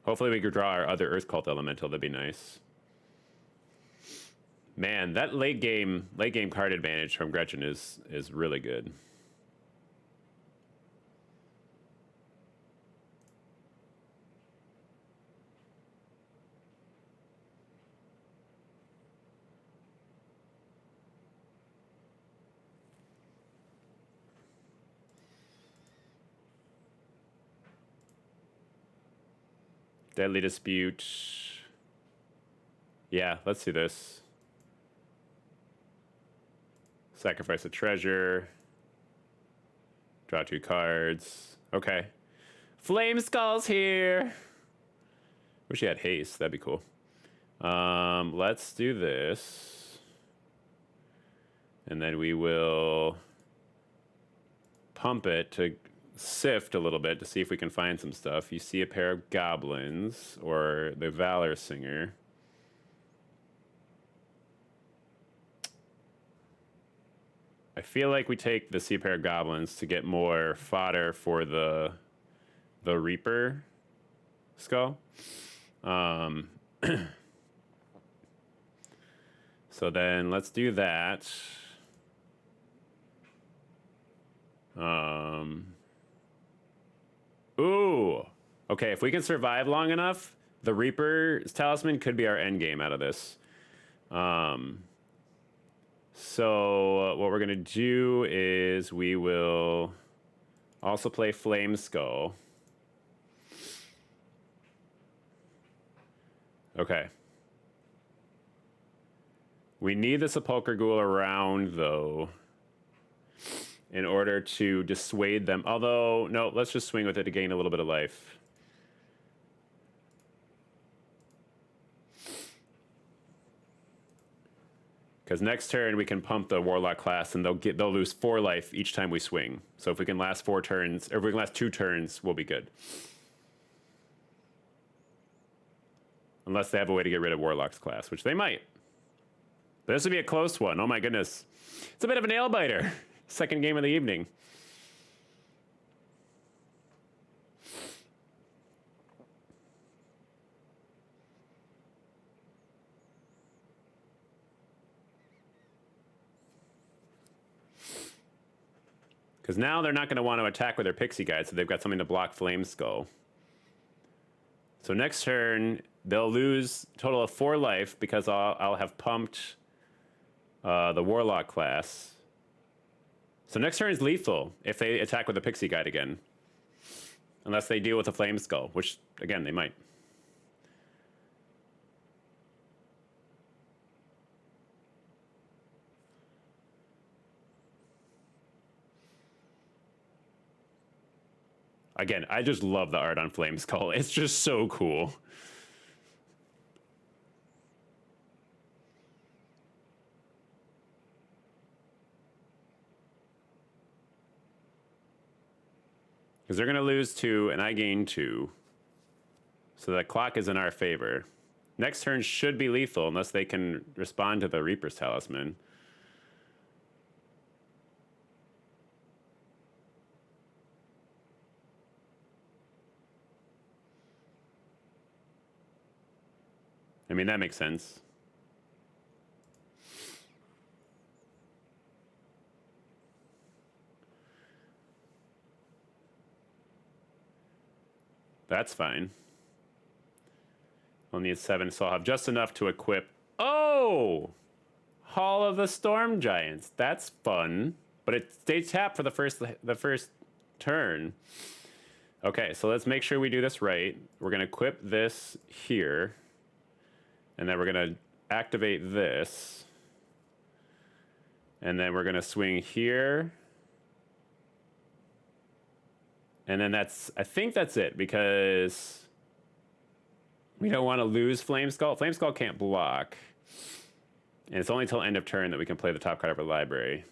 Hopefully we could draw our other Earth Cult Elemental. That'd be nice. Man, that late game card advantage from Gretchen is really good. Deadly Dispute. Yeah, let's do this. Sacrifice a treasure. Draw 2 cards. Okay. Flame Skull's here. Wish he had haste. That'd be cool. Let's do this. And then we will pump it to sift a little bit to see if we can find some stuff. You see a pair of goblins or the Valor Singer. I feel like we take the sea pair of goblins to get more fodder for the Reaper skull. So then let's do that. Ooh. Okay, if we can survive long enough, the Reaper's Talisman could be our end game out of this. So what we're going to do is we will also play Flame Skull. Okay. We need the Sepulchre Ghoul around, though, in order to dissuade them. Although, no, let's just swing with it to gain a little bit of life. Because next turn we can pump the Warlock class, and they'll lose 4 life each time we swing. So if we can last 4 turns, or if we can last 2 turns, we'll be good. Unless they have a way to get rid of Warlock's class, which they might. But this would be a close one. Oh my goodness. It's a bit of a nail biter. Second game of the evening. Because now they're not going to want to attack with their Pixie Guide, so they've got something to block Flame Skull. So next turn, they'll lose a total of 4 life because I'll have pumped the Warlock class. So next turn is lethal if they attack with the Pixie Guide again. Unless they deal with a Flame Skull, which, again, they might. Again, I just love the art on Flame Skull. It's just so cool. Because they're going to lose 2, and I gain 2. So the clock is in our favor. Next turn should be lethal, unless they can respond to the Reaper's Talisman. I mean, that makes sense. That's fine. I'll need 7, so I'll have just enough to equip. Oh! Hall of the Storm Giants. That's fun. But it stays tapped for the first turn. Okay, so let's make sure we do this right. We're going to equip this here. And then we're going to activate this. And then we're going to swing here. And then I think that's it, because we don't want to lose Flame Skull. Flame Skull can't block. And it's only till end of turn that we can play the top card of our library.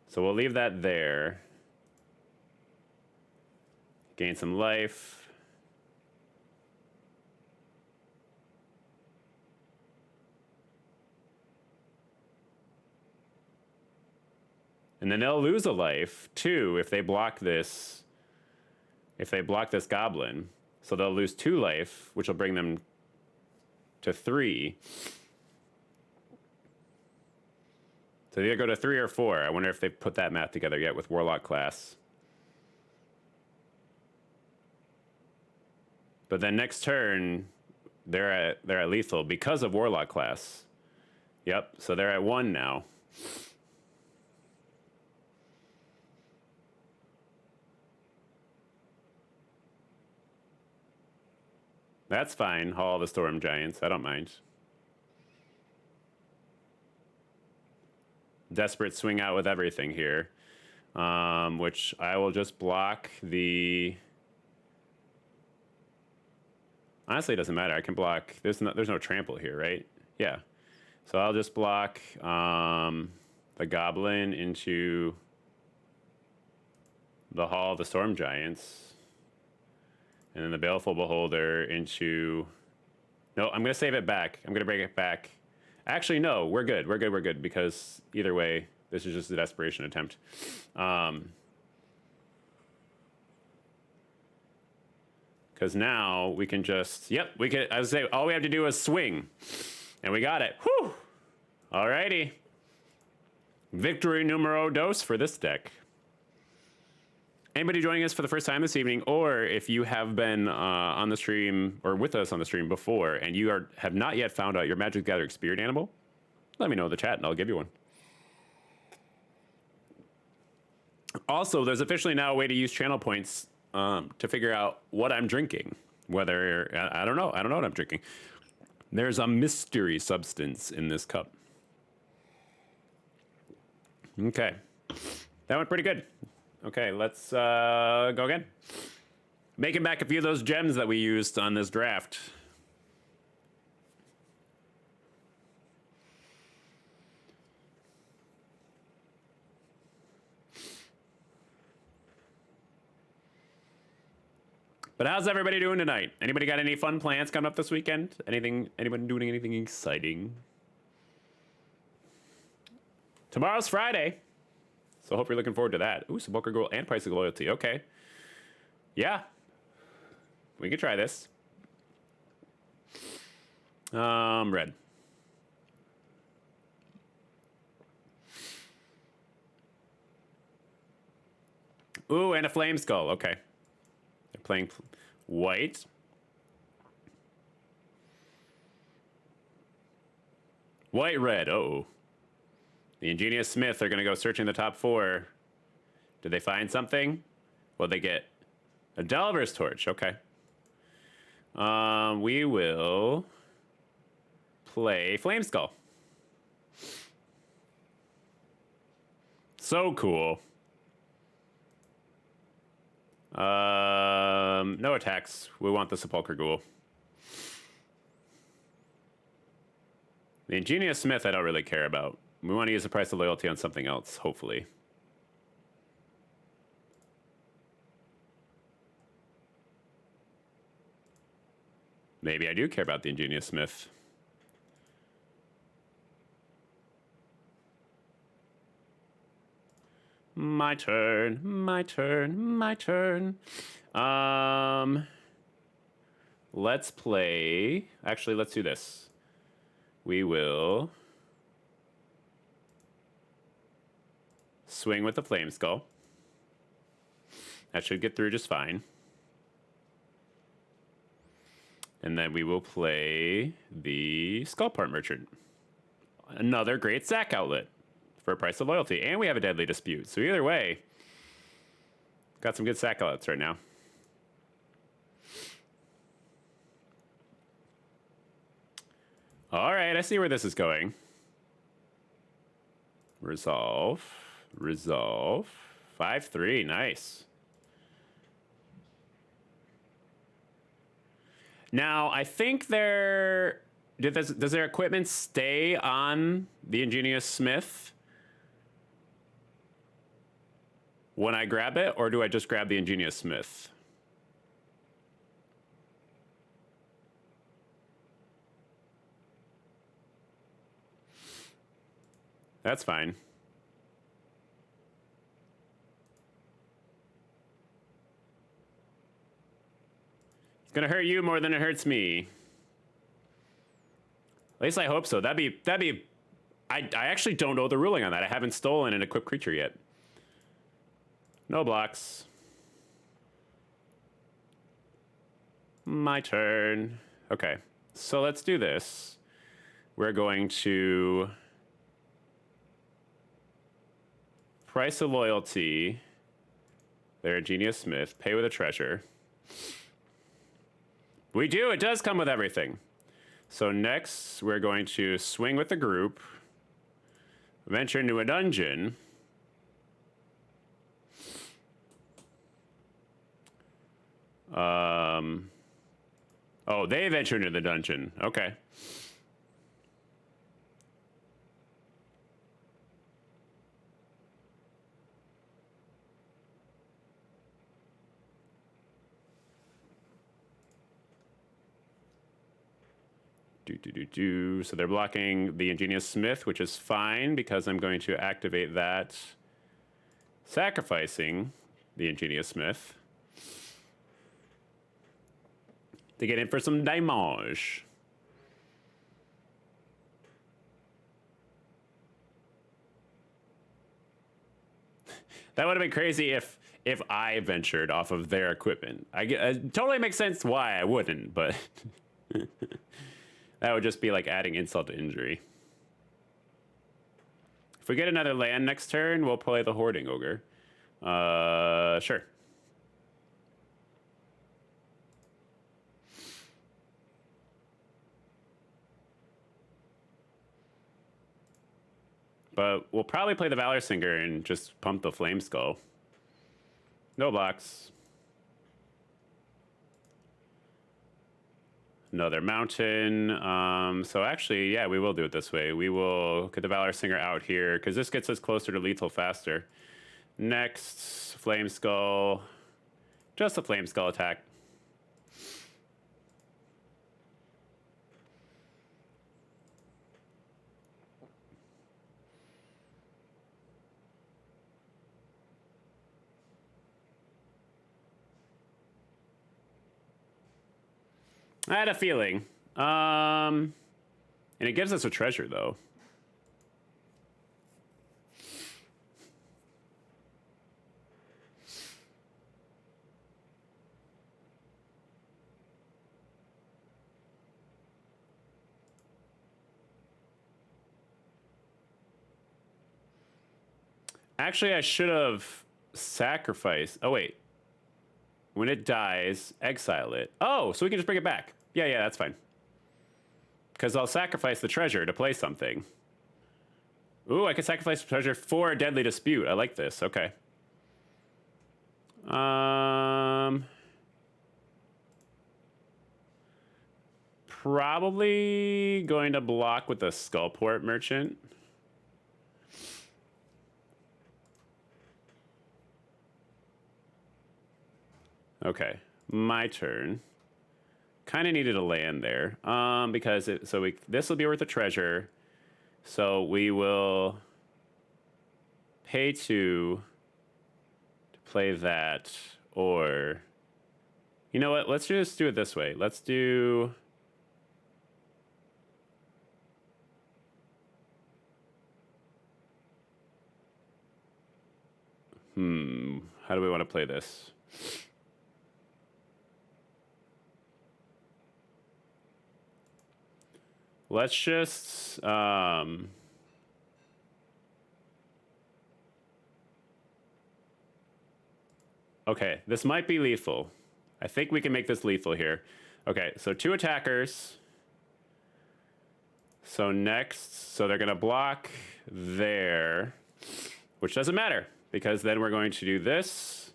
So we'll leave that there. Gain some life. And then they'll lose a life, too, if they block this. If they block this goblin. So they'll lose 2 life, which will bring them to 3. So they either go to 3 or 4. I wonder if they've put that math together yet with Warlock class. But then next turn, they're at lethal because of Warlock class. Yep, so they're at 1 now. That's fine, Hall of the Storm Giants. I don't mind. Desperate swing out with everything here. Which I will just block the... Honestly, it doesn't matter. I can block... There's no trample here, right? Yeah. So I'll just block the Goblin into the Hall of the Storm Giants. And then the Baleful Beholder into... No, I'm going to save it back. I'm going to bring it back. Actually, no, we're good. We're good, we're good. Because either way, this is just a desperation attempt. Because now we can just... Yep, we can... I was saying, all we have to do is swing. And we got it. Whew! Alrighty. Victory numero dos for this deck. Anybody joining us for the first time this evening, or if you have been on the stream or with us on the stream before and you have not yet found out your Magic the Gathering spirit animal, let me know in the chat and I'll give you one. Also, there's officially now a way to use channel points to figure out what I'm drinking. Whether, I don't know what I'm drinking. There's a mystery substance in this cup. Okay, that went pretty good. Okay, let's go again. Making back a few of those gems that we used on this draft. But how's everybody doing tonight? Anybody got any fun plans coming up this weekend? Anybody doing anything exciting? Tomorrow's Friday, so hope you're looking forward to that. Ooh, Sepulchre Gold and Price of Loyalty. Okay. Yeah. We could try this. Red. Ooh, and a Flame Skull. Okay. They're playing white. White, red. Uh-oh. The Ingenious Smith are going to go searching the top 4. Did they find something? Well, they get a Delver's Torch. Okay. We will play Flame Skull. So cool. No attacks. We want the Sepulchre Ghoul. The Ingenious Smith I don't really care about. We want to use the Price of Loyalty on something else, hopefully. Maybe I do care about the Ingenious Smith. My turn, my turn, my turn. Let's play... Actually, let's do this. We will... swing with the Flame Skull. That should get through just fine. And then we will play the Skull Part Merchant. Another great sack outlet for a Price of Loyalty. And we have a Deadly Dispute. So either way, got some good sack outlets right now. All right, I see where this is going. Resolve. Resolve. 5-3, nice. Now, I think does their equipment stay on the Ingenious Smith when I grab it, or do I just grab the Ingenious Smith? That's fine. It's gonna hurt you more than it hurts me. At least I hope so. That'd be. I actually don't know the ruling on that. I haven't stolen an equipped creature yet. No blocks. My turn. Okay, so let's do this. We're going to Price of Loyalty. Their Ingenious Smith. Pay with a treasure. We do. It does come with everything. So next, we're going to swing with the group, venture into a dungeon. Oh, they venture into the dungeon. Okay. So they're blocking the Ingenious Smith, which is fine because I'm going to activate that, sacrificing the Ingenious Smith to get in for some damage. That would have been crazy if I ventured off of their equipment. It totally makes sense why I wouldn't, but that would just be like adding insult to injury. If we get another land next turn, we'll play the Hoarding Ogre. Sure. But we'll probably play the Valor Singer and just pump the Flame Skull. No blocks. Another mountain. So actually, yeah, we will do it this way. We will get the Valor Singer out here because this gets us closer to lethal faster. Next, Flame Skull. Just a Flame Skull attack. I had a feeling. And it gives us a treasure, though. Actually, I should have sacrificed. Oh, wait. When it dies, exile it. Oh, so we can just bring it back. Yeah, that's fine. Because I'll sacrifice the treasure to play something. Ooh, I can sacrifice the treasure for a deadly dispute. I like this. Okay. Probably going to block with the Skullport Merchant. Okay, my turn. Kind of needed a land there, because this will be worth a treasure. So we will pay two to play that, or you know what? Let's just do it this way. Let's do. How do we want to play this? Let's just okay, this might be lethal. I think we can make this lethal here. Okay, so 2 attackers. So next, so they're gonna block there, which doesn't matter because then we're going to do this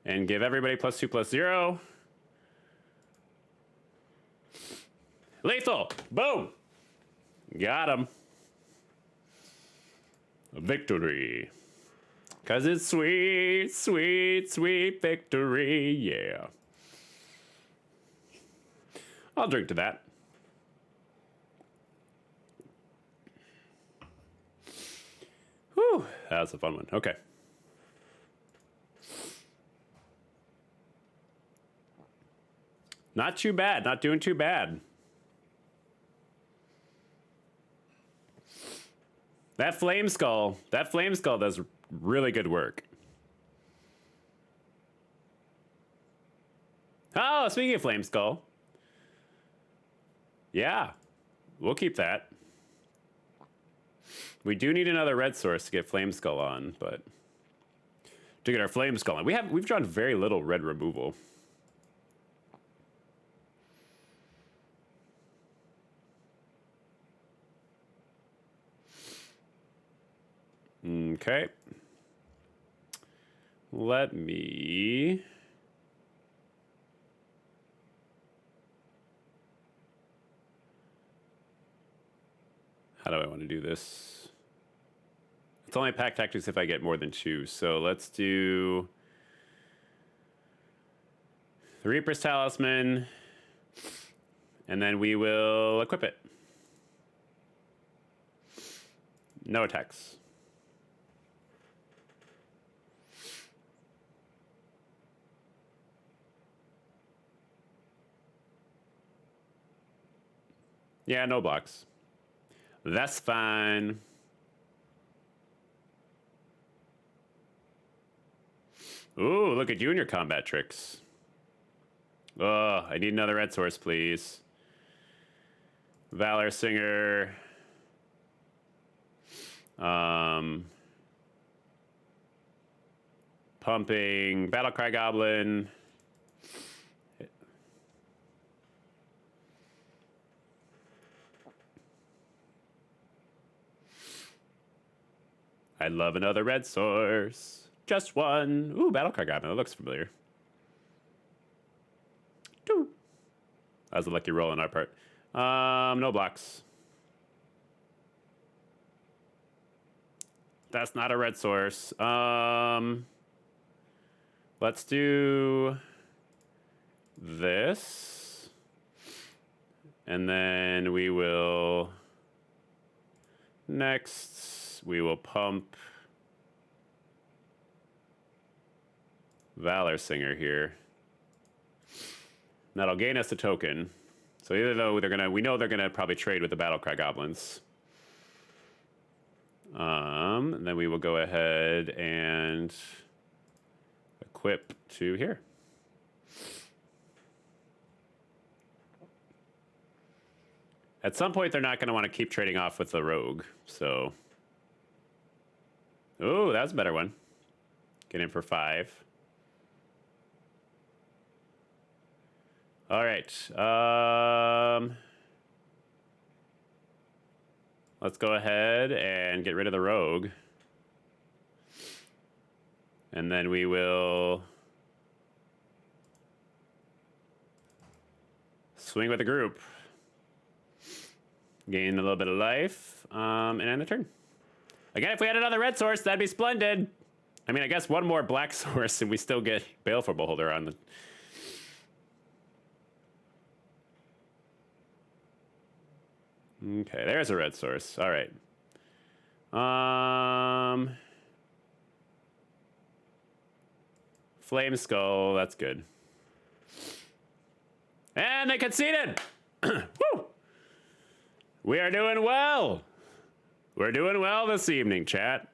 and give everybody +2/+0. Lethal! Boom! Got him. Victory. Because it's sweet, sweet, sweet victory, yeah. I'll drink to that. Whew, that was a fun one. Okay. Not too bad, not doing too bad. That flame skull does really good work. Oh, speaking of flame skull. Yeah, we'll keep that. We do need another red source to get flame skull on, but to get our flame skull on, we've drawn very little red removal. Okay. Let me... How do I want to do this? It's only pack tactics if I get more than 2. So let's do... the Reaper's Talisman. And then we will equip it. No attacks. Yeah, no blocks. That's fine. Ooh, look at you and your combat tricks. Oh, I need another red source, please. Valor Singer. Pumping. Battlecry Goblin. I'd love another red source. Just one. Ooh, Battlecry Goblin. That looks familiar. Doo. That was a lucky roll on our part. No blocks. That's not a red source. Let's do this. And then we will... Next, we will pump Valor Singer here. That'll gain us a token. So even though we know they're gonna probably trade with the Battlecry Goblins. Then we will go ahead and equip to here. At some point, they're not going to want to keep trading off with the rogue, so... Ooh, that was a better one. Get in for 5. All right. Let's go ahead and get rid of the rogue. And then we will swing with the group. Gain a little bit of life, and end the turn. Again, if we had another red source, that'd be splendid. I mean, I guess one more black source, and we still get Baleful Beholder on the... Okay, there's a red source. All right. Flame Skull, that's good. And they conceded! Woo! We are doing well. We're doing well this evening, chat.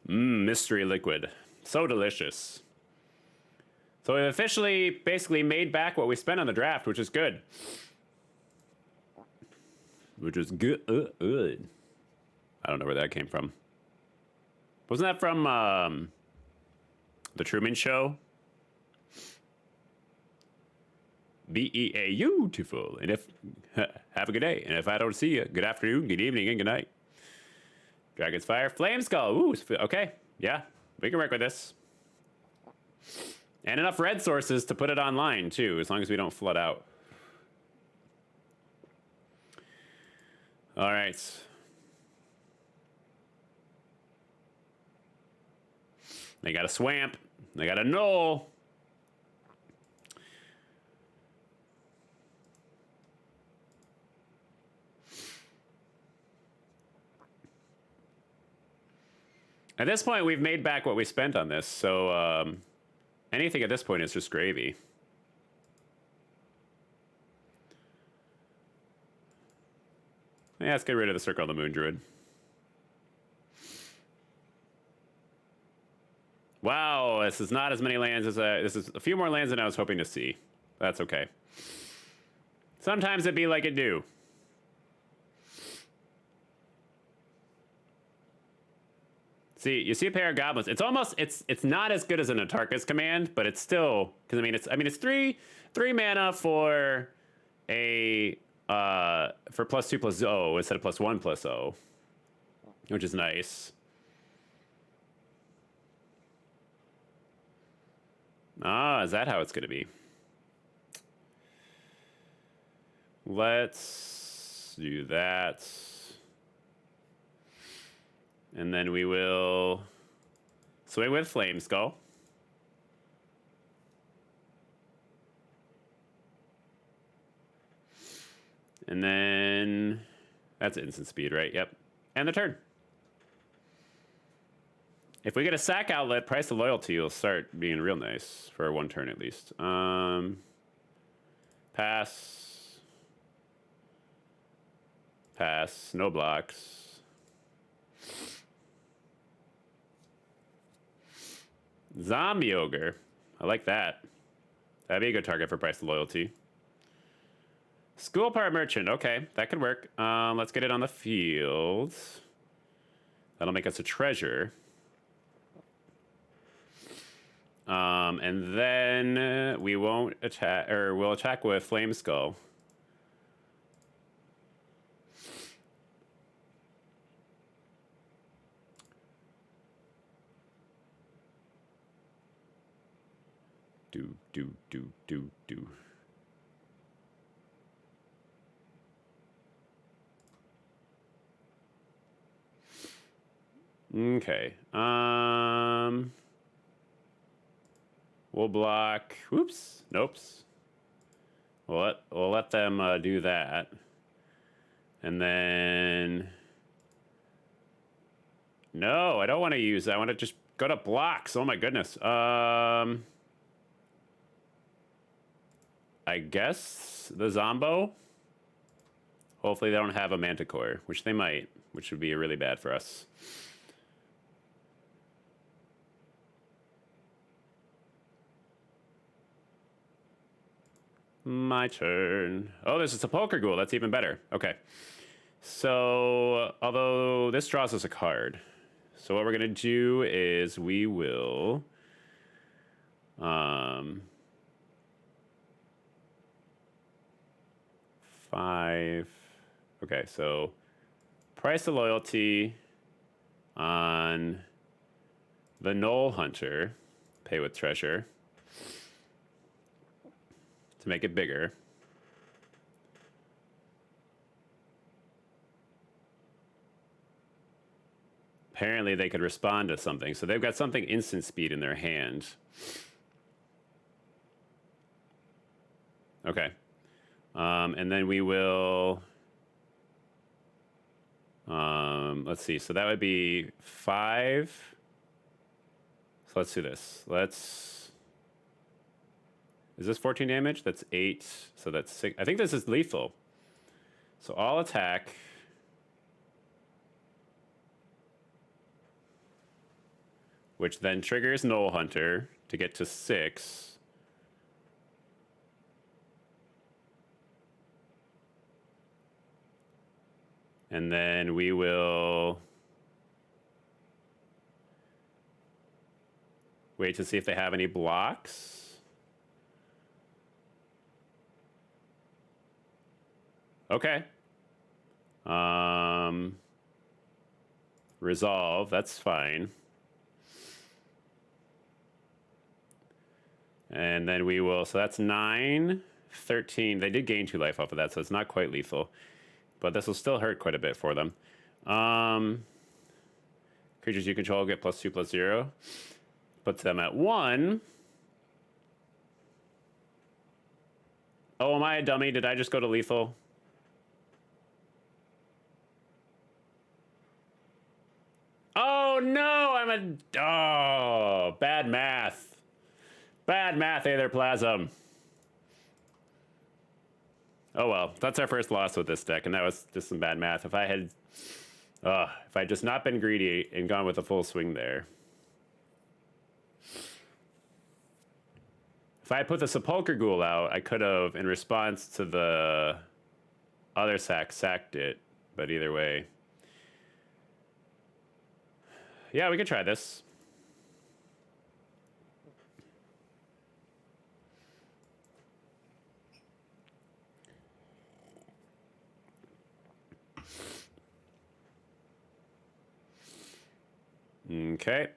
Mystery liquid. So delicious. So we've officially basically made back what we spent on the draft, which is good. Which is good. I don't know where that came from. Wasn't that from The Truman Show? Beautiful. And if have a good day. And if I don't see you, good afternoon, good evening, and good night. Dragon's Fire, Flame Skull. Ooh, okay. Yeah, we can work with this. And enough red sources to put it online, too, as long as we don't flood out. All right. They got a Swamp. They got a Knoll. At this point, we've made back what we spent on this, so anything at this point is just gravy. Yeah, let's get rid of the Circle of the Moon Druid. Wow, this is not as many lands as this is a few more lands than I was hoping to see. That's okay. Sometimes it be like it do. See, you see a pair of goblins. It's almost it's not as good as an Atarka's command, but it's still because I mean it's three mana for a for +2/+0 instead of +1/+0, which is nice. Ah, is that how it's gonna be? Let's do that. And then we will swing with Flame Skull. And then that's instant speed, right? Yep. And the turn. If we get a sack outlet, Price of Loyalty will start being real nice for one turn at least. Pass. Pass. No blocks. Zombie Ogre. I like that. That'd be a good target for Price of Loyalty. School Part Merchant. Okay, that could work. Let's get it on the field. That'll make us a treasure. And then we won't attack, or we'll attack with Flame Skull. Do. Okay. We'll block. Whoops. Nopes. We'll let them do that. And then... No, I don't want to use that. I want to just Go to blocks. Oh my goodness. I guess the Zombo. Hopefully they don't have a Manticore, which they might, which would be really bad for us. My turn. Oh, there's a Sepulchre Ghoul. That's even better. Okay. So, although this draws us a card. So what we're going to do is we will... Five. Okay, so price of loyalty on the Knoll Hunter. Pay with treasure to make it bigger. Apparently they could respond to something. So they've got something instant speed in their hand. Okay. And then we will... let's see. So that would be 5. So let's do this. Let's... Is this 14 damage? That's 8. So that's 6. I think this is lethal. So all attack... which then triggers Knoll Hunter to get to 6. And then we will wait to see if they have any blocks. Okay. Resolve, that's fine. And then we will, so that's 9, 13. They did gain 2 life off of that, so it's not quite lethal. But this will still hurt quite a bit for them. Creatures you control get +2/+0. Puts them at 1. Oh, am I a dummy? Did I just go to lethal? Oh, no! Oh, bad math. Bad math, Aetherplasm. Oh well, that's our first loss with this deck, and that was just some bad math. If I had just not been greedy and gone with a full swing there. If I had put the Sepulchre Ghoul out, I could have, in response to the other sacked it. But either way. Yeah, we could try this. Okay.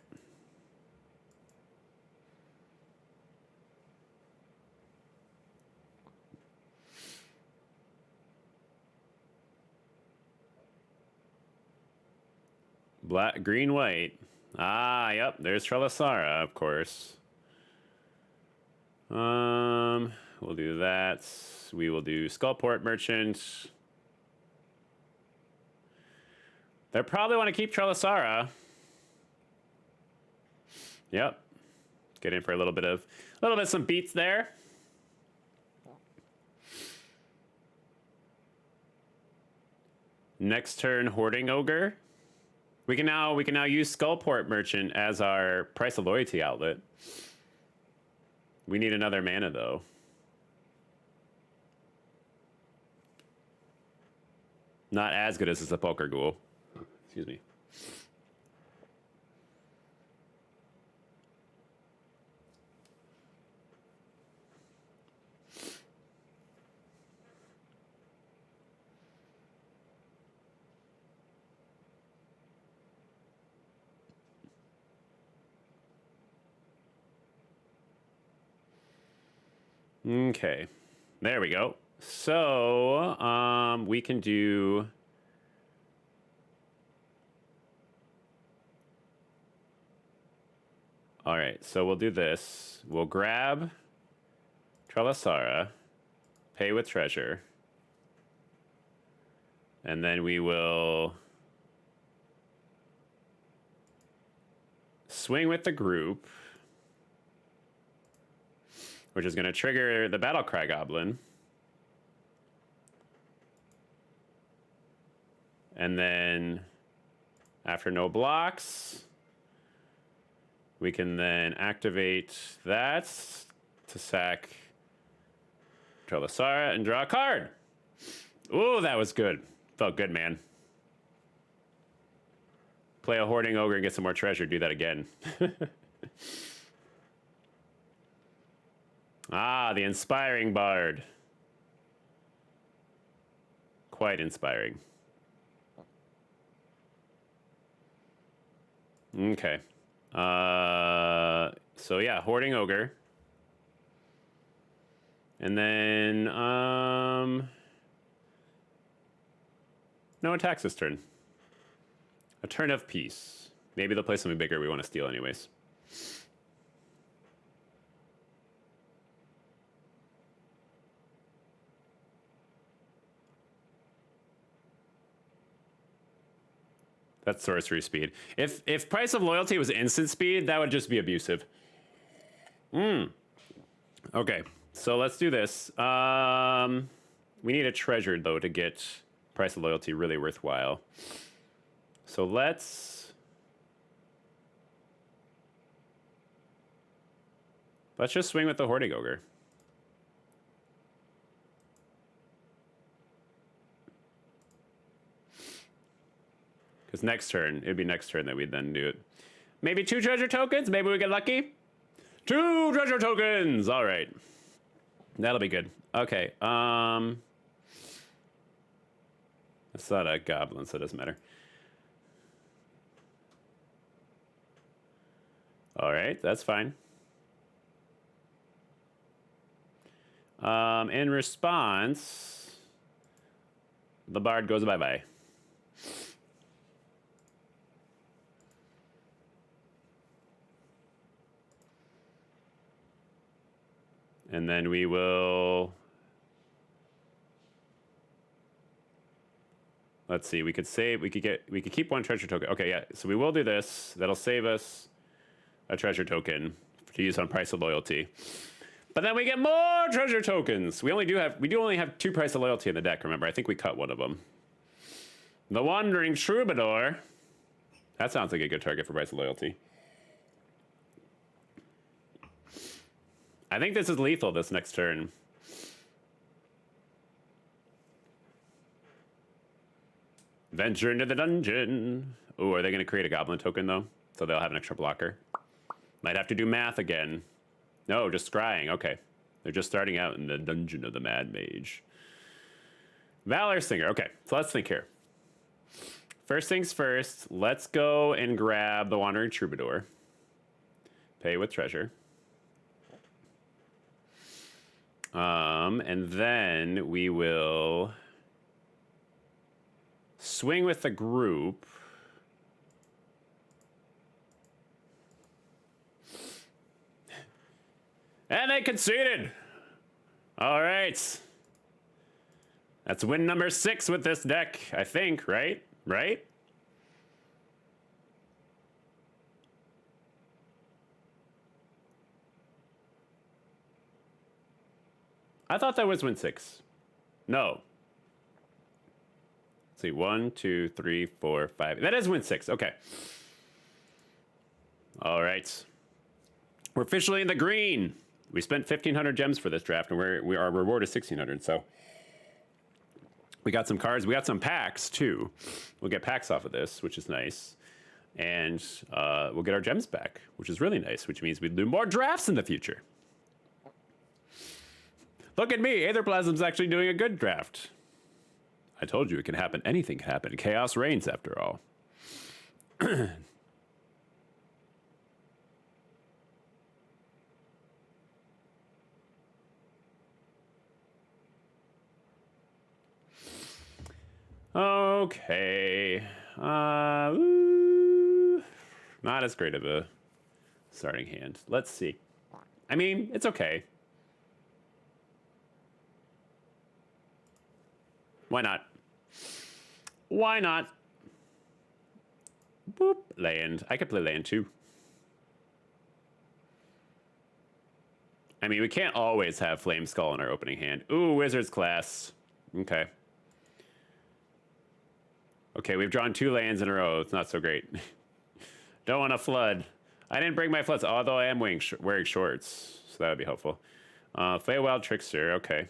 Black, green, white. Ah, yep. There's Trelasara, of course. We'll do that. We will do Skullport Merchant. They probably want to keep Trelasara. Yep. Get in for a little bit some beats there. Next turn, Hoarding Ogre. We can now use Skullport Merchant as our Price of Loyalty outlet. We need another mana though. Not as good as the Sepulchre Ghoul. Excuse me. Okay, there we go. So, we can do... All right, so we'll do this. We'll grab Trelasara, pay with treasure, and then we will swing with the group, which is going to trigger the Battle Cry Goblin. And then, after no blocks, we can then activate that to sack Trelisara and draw a card. Ooh, that was good. Felt good, man. Play a Hoarding Ogre and get some more treasure. Do that again. Ah, the Inspiring Bard. Quite inspiring. Okay. So yeah, Hoarding Ogre. And then, no attacks this turn. A turn of peace. Maybe they'll play something bigger we want to steal anyways. That's sorcery speed. If Price of Loyalty was instant speed, that would just be abusive. Okay, so let's do this. We need a treasure, though, to get Price of Loyalty really worthwhile. So let's just swing with the Hoarding Ogre. Because next turn, it'd be next turn that we'd then do it. Maybe 2 treasure tokens? Maybe we get lucky? 2 treasure tokens! All right. That'll be good. Okay. It's not a goblin, so it doesn't matter. All right, that's fine. In response, the bard goes bye-bye. And then we will... Let's see, we could save, we could keep 1 treasure token. Okay, yeah, so we will do this. That'll save us a treasure token to use on Price of Loyalty. But then we get more treasure tokens. We do only have 2 Price of Loyalty in the deck, remember? I think we cut one of them. The Wandering Troubadour. That sounds like a good target for Price of Loyalty. I think this is lethal this next turn. Venture into the dungeon. Oh, are they going to create a goblin token, though? So they'll have an extra blocker. Might have to do math again. No, just scrying. Okay. They're just starting out in the Dungeon of the Mad Mage. Valor Singer. Okay, so let's think here. First things first, let's go and grab the Wandering Troubadour. Pay with treasure. And then we will swing with the group. And they conceded. All right. That's win number 6 with this deck, I think, right? Right? I thought that was win 6. No. Let's see, 1, 2, 3, 4, 5. That is win 6. Okay. All right. We're officially in the green. We spent 1,500 gems for this draft, and our reward is 1,600. So we got some cards. We got some packs too. We'll get packs off of this, which is nice, and we'll get our gems back, which is really nice. Which means we'll do more drafts in the future. Look at me. Aetherplasm's actually doing a good draft. I told you it can happen. Anything can happen. Chaos reigns, after all. Okay. Not as great of a starting hand. Let's see. I mean, it's okay. Why not? Why not? Boop. Land. I could play land too. I mean, we can't always have Flame Skull in our opening hand. Ooh, Wizard's Class. Okay. Okay, we've drawn 2 lands in a row. It's not so great. Don't want to flood. I didn't bring my floods, although I am wearing shorts, so that would be helpful. Feywild Trickster, okay.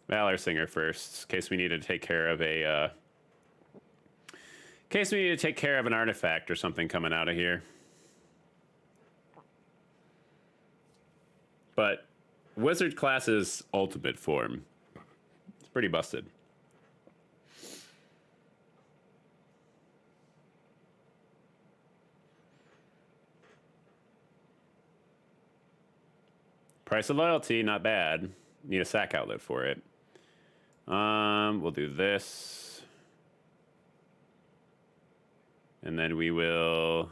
Valor Singer first, in case we need to take care of a... in case we need to take care of an artifact or something coming out of here. But Wizard class's ultimate form, it's pretty busted. Price of Loyalty, not bad. Need a sack outlet for it. We'll do this. And then we will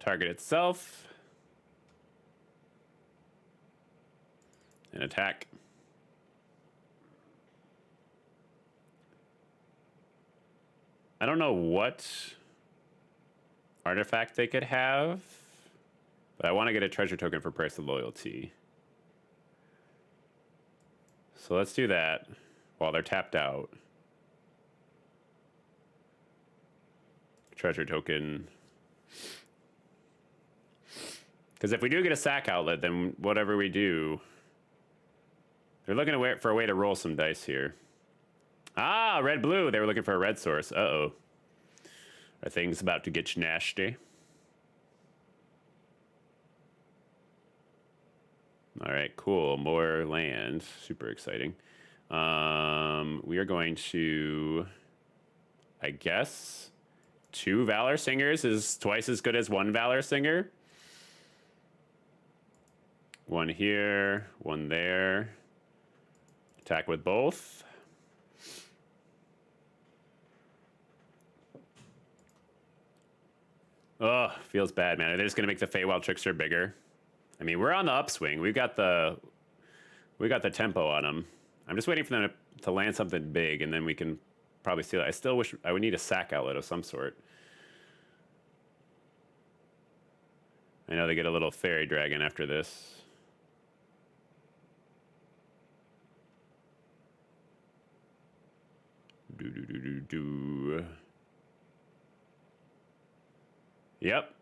target itself. And attack. I don't know what artifact they could have, but I want to get a treasure token for Price of Loyalty. So let's do that while they're tapped out. Treasure token. Because if we do get a sack outlet, then whatever we do... They're looking for a way to roll some dice here. Ah, red-blue. They were looking for a red source. Uh-oh. Are things about to get nasty? All right, cool. More land. Super exciting. We are going to... I guess 2 Valor Singers is twice as good as 1 Valor Singer. 1 here, 1 there. Attack with both. Oh, feels bad, man. Are they just gonna make the Feywild Trickster bigger? I mean, we're on the upswing. We got the tempo on them. I'm just waiting for them to land something big, and then we can probably steal it. I still wish I would need a sack outlet of some sort. I know they get a little fairy dragon after this. Do. Yep.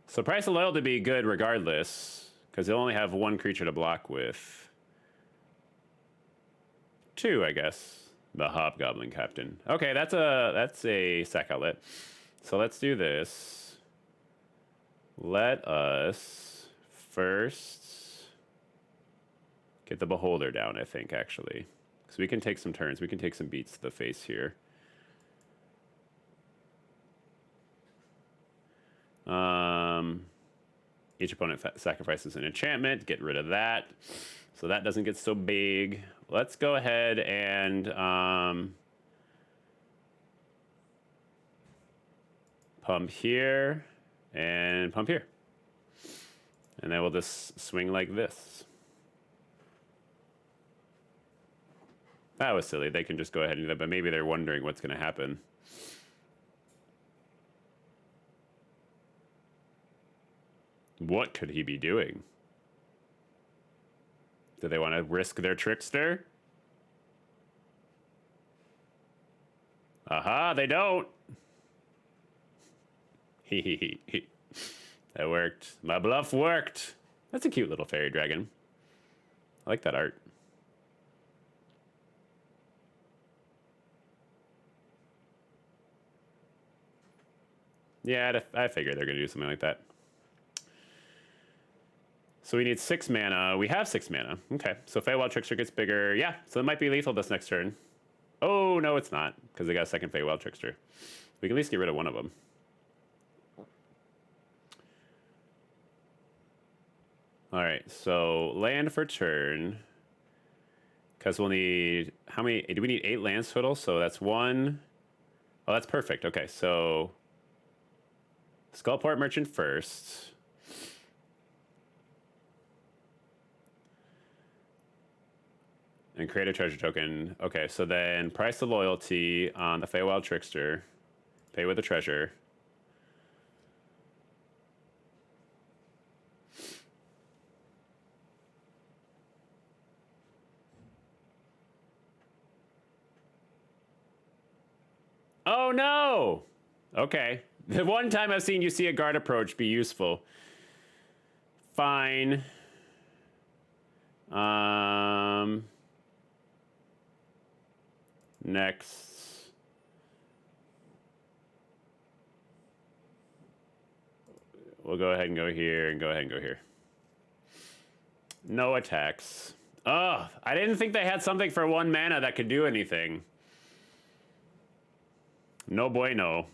So Price of Loyalty to be good regardless, because they'll only have 1 creature to block with. 2, I guess. The Hobgoblin Captain. Okay, that's a sack outlet. So let's do this. Let us first get the Beholder down, I think, actually. So we can take some turns. We can take some beats to the face here. Each opponent sacrifices an enchantment. Get rid of that. So that doesn't get so big. Let's go ahead and pump here and pump here. And then we'll just swing like this. That was silly. They can just go ahead and do that, but maybe they're wondering what's going to happen. What could he be doing? Do they want to risk their trickster? Aha, they don't. That worked. My bluff worked. That's a cute little fairy dragon. I like that art. Yeah, I figured they're going to do something like that. So we need 6 mana. We have 6 mana. Okay, so Feywild Trickster gets bigger. Yeah, so it might be lethal this next turn. Oh, no, it's not, because they got a second Feywild Trickster. We can at least get rid of one of them. All right, so land for turn. Because we'll need, how many, do we need 8 lands total? So that's 1. Oh, that's perfect. Okay, so Skullport Merchant first. And create a treasure token. Okay, so then price of loyalty on the Feywild Trickster. Pay with a treasure. Oh no! Okay. The one time I've seen you see a guard approach be useful. Fine. Next. We'll go ahead and go here and go ahead and go here. No attacks. Ugh, I didn't think they had something for 1 mana that could do anything. No bueno.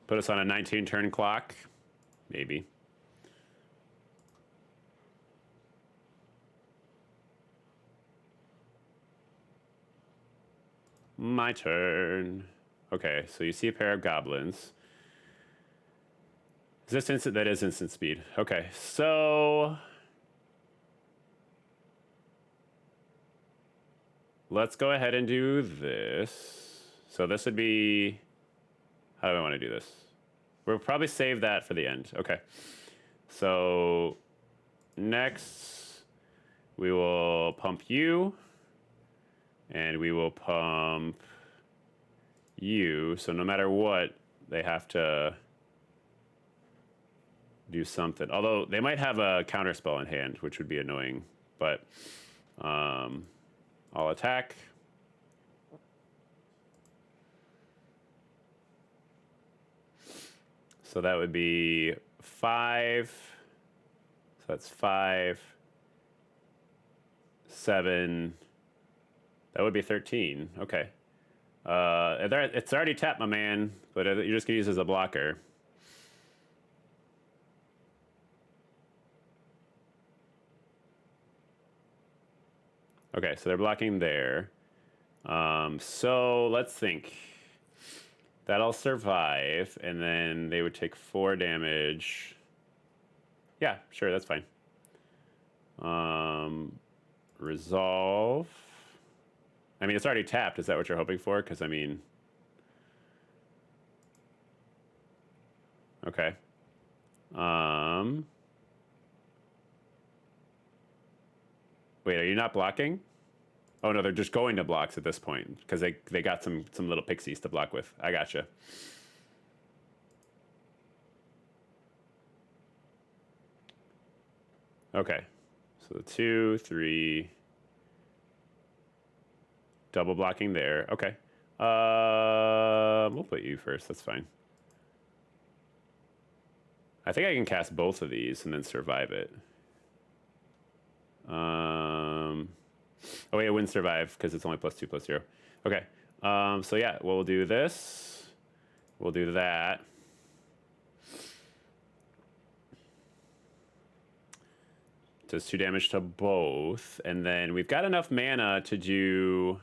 Put us on a 19 turn clock. Maybe. My turn. Okay, so you see a pair of goblins. Is this instant? That is instant speed. Okay, so let's go ahead and do this. So this would be, how do I want to do this? We'll probably save that for the end. Okay. So next we will pump you and we will pump you. So no matter what, they have to do something. Although they might have a counter spell in hand, which would be annoying, but I'll attack. So that would be 5. So that's 5, 7. That would be 13. Okay. It's already tapped, my man, but you're just gonna use it as a blocker. Okay, so they're blocking there. So let's think. That'll survive, and then they would take 4 damage. Yeah, sure, that's fine. Resolve. I mean, it's already tapped. Is that what you're hoping for? Because, I mean... Okay. Wait, are you not blocking? Oh, no, they're just going to blocks at this point. Because they got some little pixies to block with. I gotcha. Okay. So 2, 3... Double blocking there. Okay. We'll put you first. That's fine. I think I can cast both of these and then survive it. Oh wait, it wouldn't survive because it's only +2/+0. Okay. So yeah, we'll do this. We'll do that. Does 2 damage to both, and then we've got enough mana to do.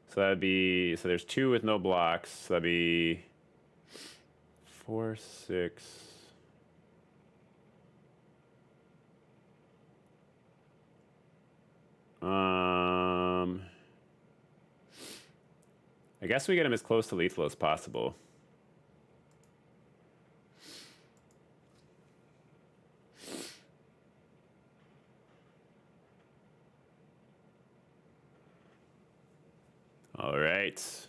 So that'd be, so there's 2 with no blocks. So that'd be 4, 6. I guess we get him as close to lethal as possible. All right.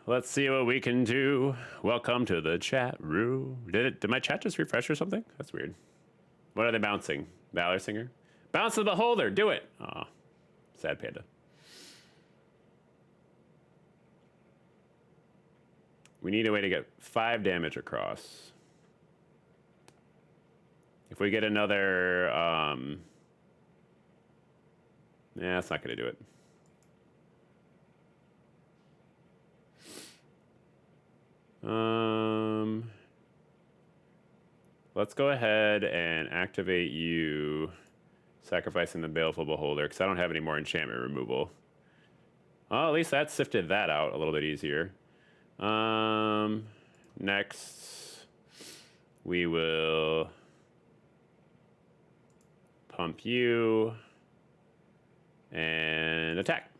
Let's see what we can do. Welcome to the chat room. Did my chat just refresh or something? That's weird. What are they bouncing? Valor Singer? Bounce the Beholder. Do it. Aw. Sad panda. We need a way to get 5 damage across. If we get another... yeah, that's not going to do it. Let's go ahead and activate you, sacrificing the Baleful Beholder, because I don't have any more enchantment removal. Well, at least that sifted that out a little bit easier. Next, we will pump you and attack.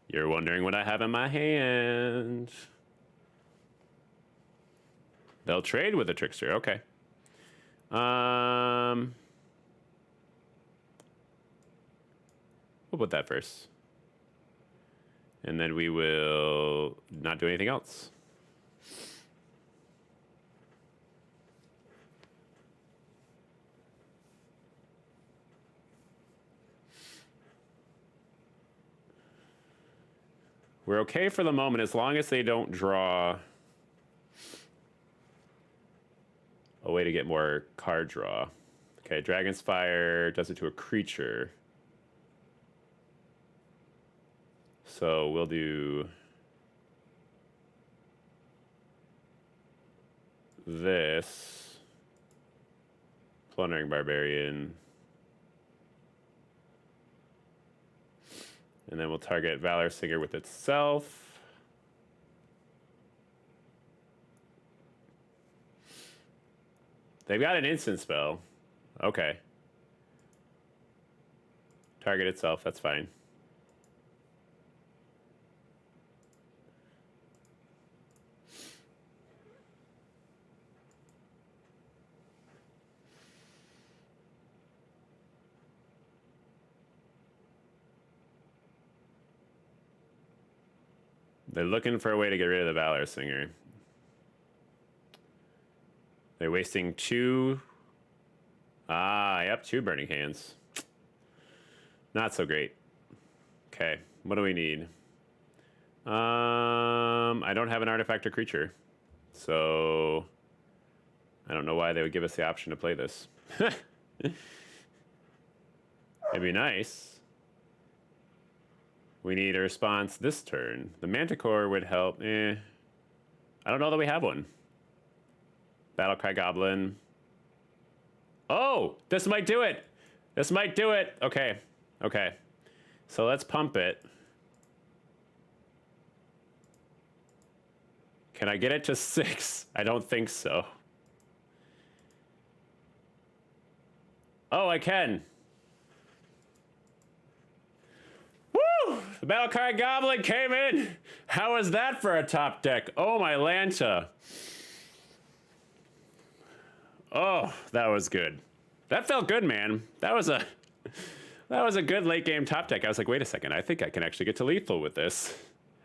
You're wondering what I have in my hand. They'll trade with the trickster. Okay. We'll put that first. And then we will not do anything else. We're okay for the moment as long as they don't draw a way to get more card draw. Okay, Dragon's Fire does it to a creature. So we'll do this. Plundering Barbarian. And then we'll target Valor Singer with itself. They've got an instant spell. Okay. Target itself, that's fine. They're looking for a way to get rid of the Valor Singer. They're wasting 2. Yep, 2 Burning Hands. Not so great. Okay, what do we need? I don't have an artifact or creature. So I don't know why they would give us the option to play this. It'd be nice. We need a response this turn. The Manticore would help. I don't know that we have one. Battlecry Goblin. Oh, this might do it. This might do it. Okay. Okay. So let's pump it. Can I get it to 6? I don't think so. Oh, I can. Woo! The Battlecry Goblin came in. How was that for a top deck? Oh, my Lanta. Oh, that was good. That felt good, man. That was a good late game top deck. I was like, wait a second. I think I can actually get to lethal with this.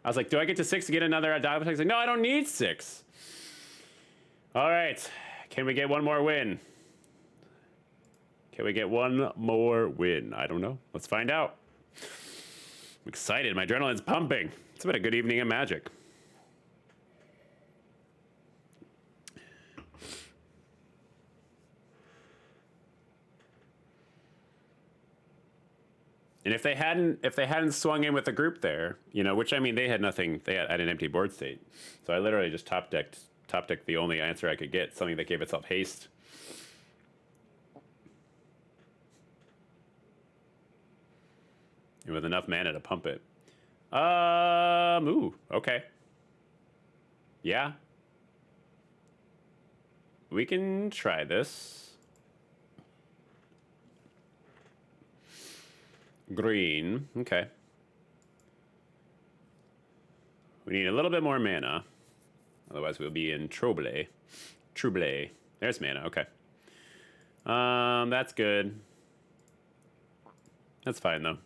I was like, do I get to 6 to get another dog? I was like, no, I don't need 6. All right. Can we get one more win? Can we get one more win? I don't know. Let's find out. I'm excited. My adrenaline's pumping. It's been a good evening of Magic. And if they hadn't swung in with the group there, you know, which I mean, they had nothing. They had an empty board state, so I literally just top decked the only answer I could get, something that gave itself haste. And with enough mana to pump it. Ooh, okay. Yeah. We can try this. Green, okay. We need a little bit more mana. Otherwise we'll be in trouble. Trouble. There's mana, okay. That's good. That's fine though.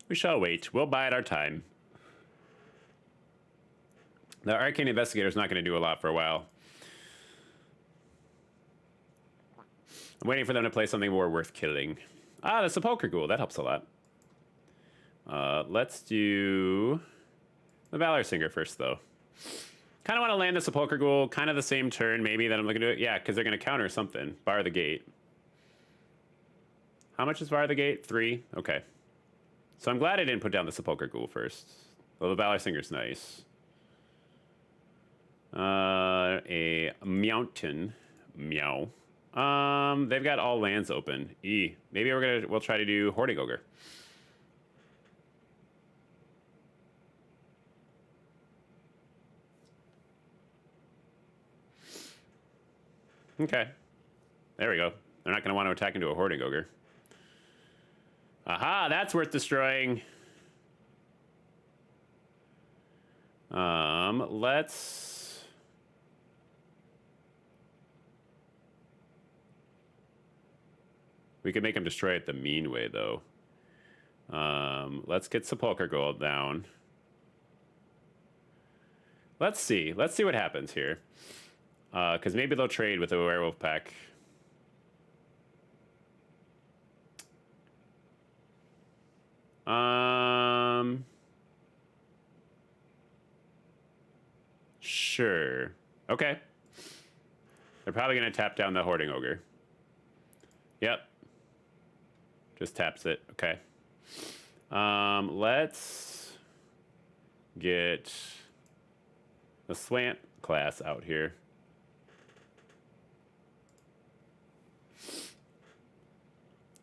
We shall wait. We'll bide our time. The Arcane Investigator's not going to do a lot for a while. I'm waiting for them to play something more worth killing. The Sepulchre Ghoul, that helps a lot. Let's do the Valor Singer first, though. Kind of want to land the Sepulchre Ghoul, kind of the same turn, maybe, that I'm looking to do it. Yeah, because they're going to counter something. Bar the Gate. How much is Bar the Gate? 3? Okay. So I'm glad I didn't put down the Sepulchre Ghoul first. Well, the Valor Singer's nice. A Mountain. Meow. They've got all lands open. Maybe we'll try to do Hoarding Ogre. Okay. There we go. They're not going to want to attack into a Hoarding Ogre. Aha, that's worth destroying. Let's We could make him destroy it the mean way, though. Let's get Sepulchre Gold down. Let's see. Let's see what happens here. Because maybe they'll trade with a werewolf pack. Sure. Okay. They're probably going to tap down the Hoarding Ogre. Yep. Just taps it. Okay. Let's get the Swamp class out here.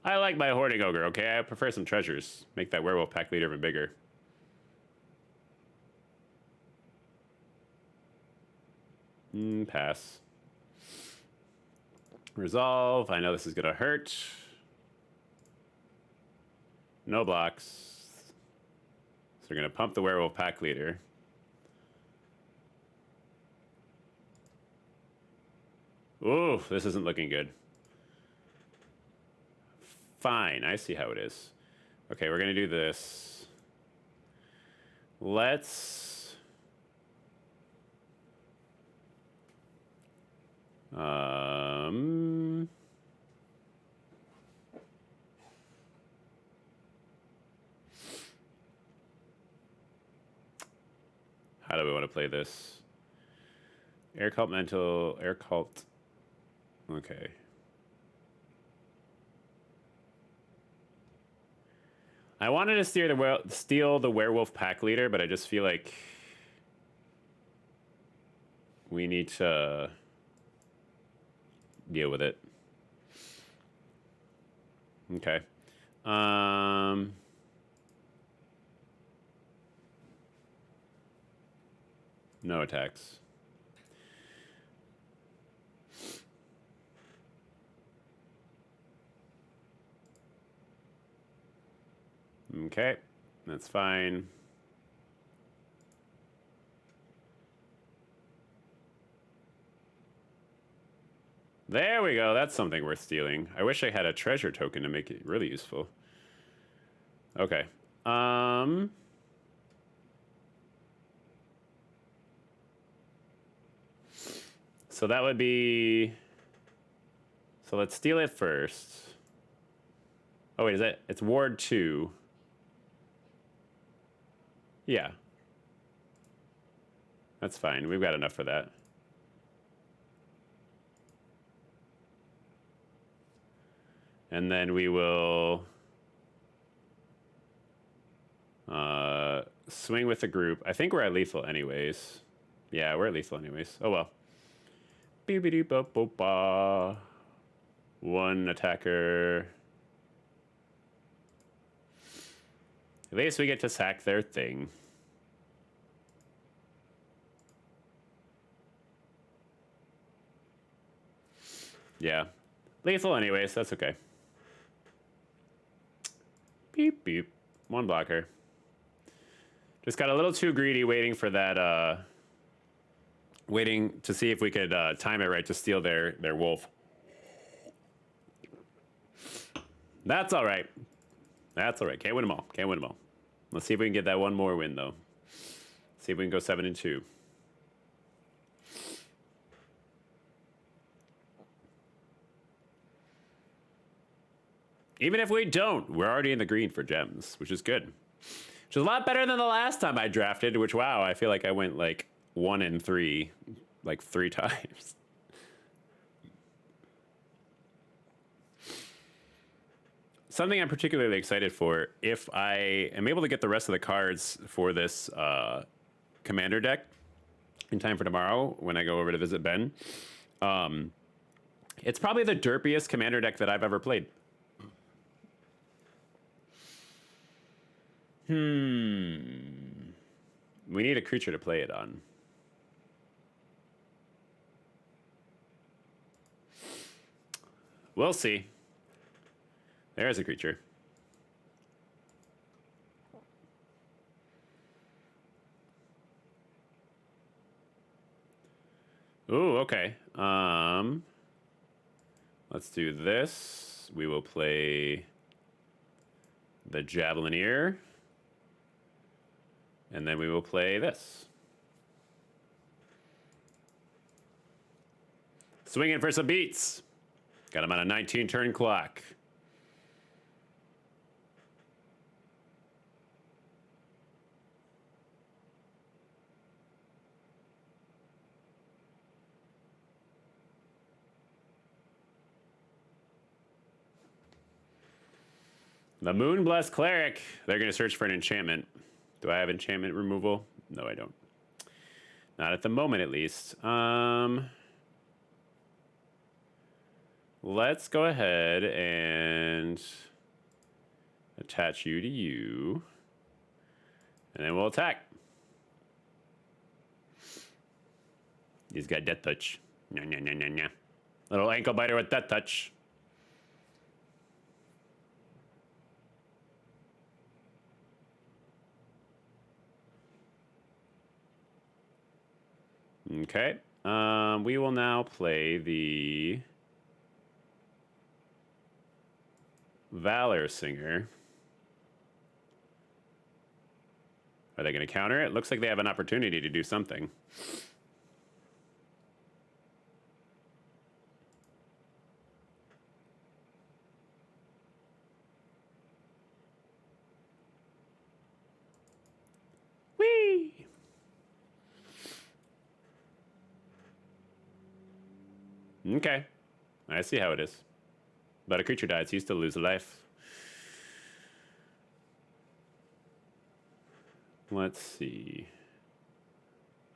I like my Hoarding Ogre, okay? I prefer some treasures. Make that werewolf pack leader even bigger. Pass. Resolve. I know this is gonna hurt. No blocks. So we're gonna pump the werewolf pack leader. Ooh, this isn't looking good. Fine, I see how it is. Okay, we're gonna do this. Let's... How do we want to play this? Air cult mental, air cult. Okay. I wanted to steal the werewolf pack leader, but I just feel like we need to deal with it. Okay. No attacks. Okay, that's fine. There we go. That's something worth stealing. I wish I had a treasure token to make it really useful. Okay. So that would be... So let's steal it first. Oh, wait, is that... It's Ward 2. Yeah. That's fine. We've got enough for that. And then we will swing with the group. I think we're at lethal anyways. Yeah, we're at lethal anyways. Oh well. Beep-a-doop-ba-boop-ba. One attacker. At least we get to sack their thing. Yeah. Lethal anyways, that's okay. Beep, beep. One blocker. Just got a little too greedy waiting for that, waiting to see if we could time it right to steal their wolf. That's all right. That's all right. Can't win them all. Can't win them all. Let's see if we can get that one more win, though. See if we can go 7-2. Even if we don't, we're already in the green for gems, which is good. Which is a lot better than the last time I drafted, which, wow, I feel like I went like 1-3, like 3 times. Something I'm particularly excited for, if I am able to get the rest of the cards for this commander deck in time for tomorrow when I go over to visit Ben, it's probably the derpiest commander deck that I've ever played. We need a creature to play it on. We'll see. There's a creature. Ooh, okay. Let's do this. we will play the Javelineer. And then we will play this. Swinging for some beats. Got him on a 19 turn clock. The Moonblessed Cleric. They're going to search for an enchantment. Do I have enchantment removal? No, I don't. Not at the moment, at least. Let's go ahead and attach you to you. And then we'll attack. He's got Death Touch. Nya, nya, nya, nya, nya. Little ankle biter with Death Touch. Okay. We will now play the Valor Singer. Are they going to counter it? Looks like they have an opportunity to do something. Whee! Okay. I see how it is. But a creature dies, you still lose a life. Let's see.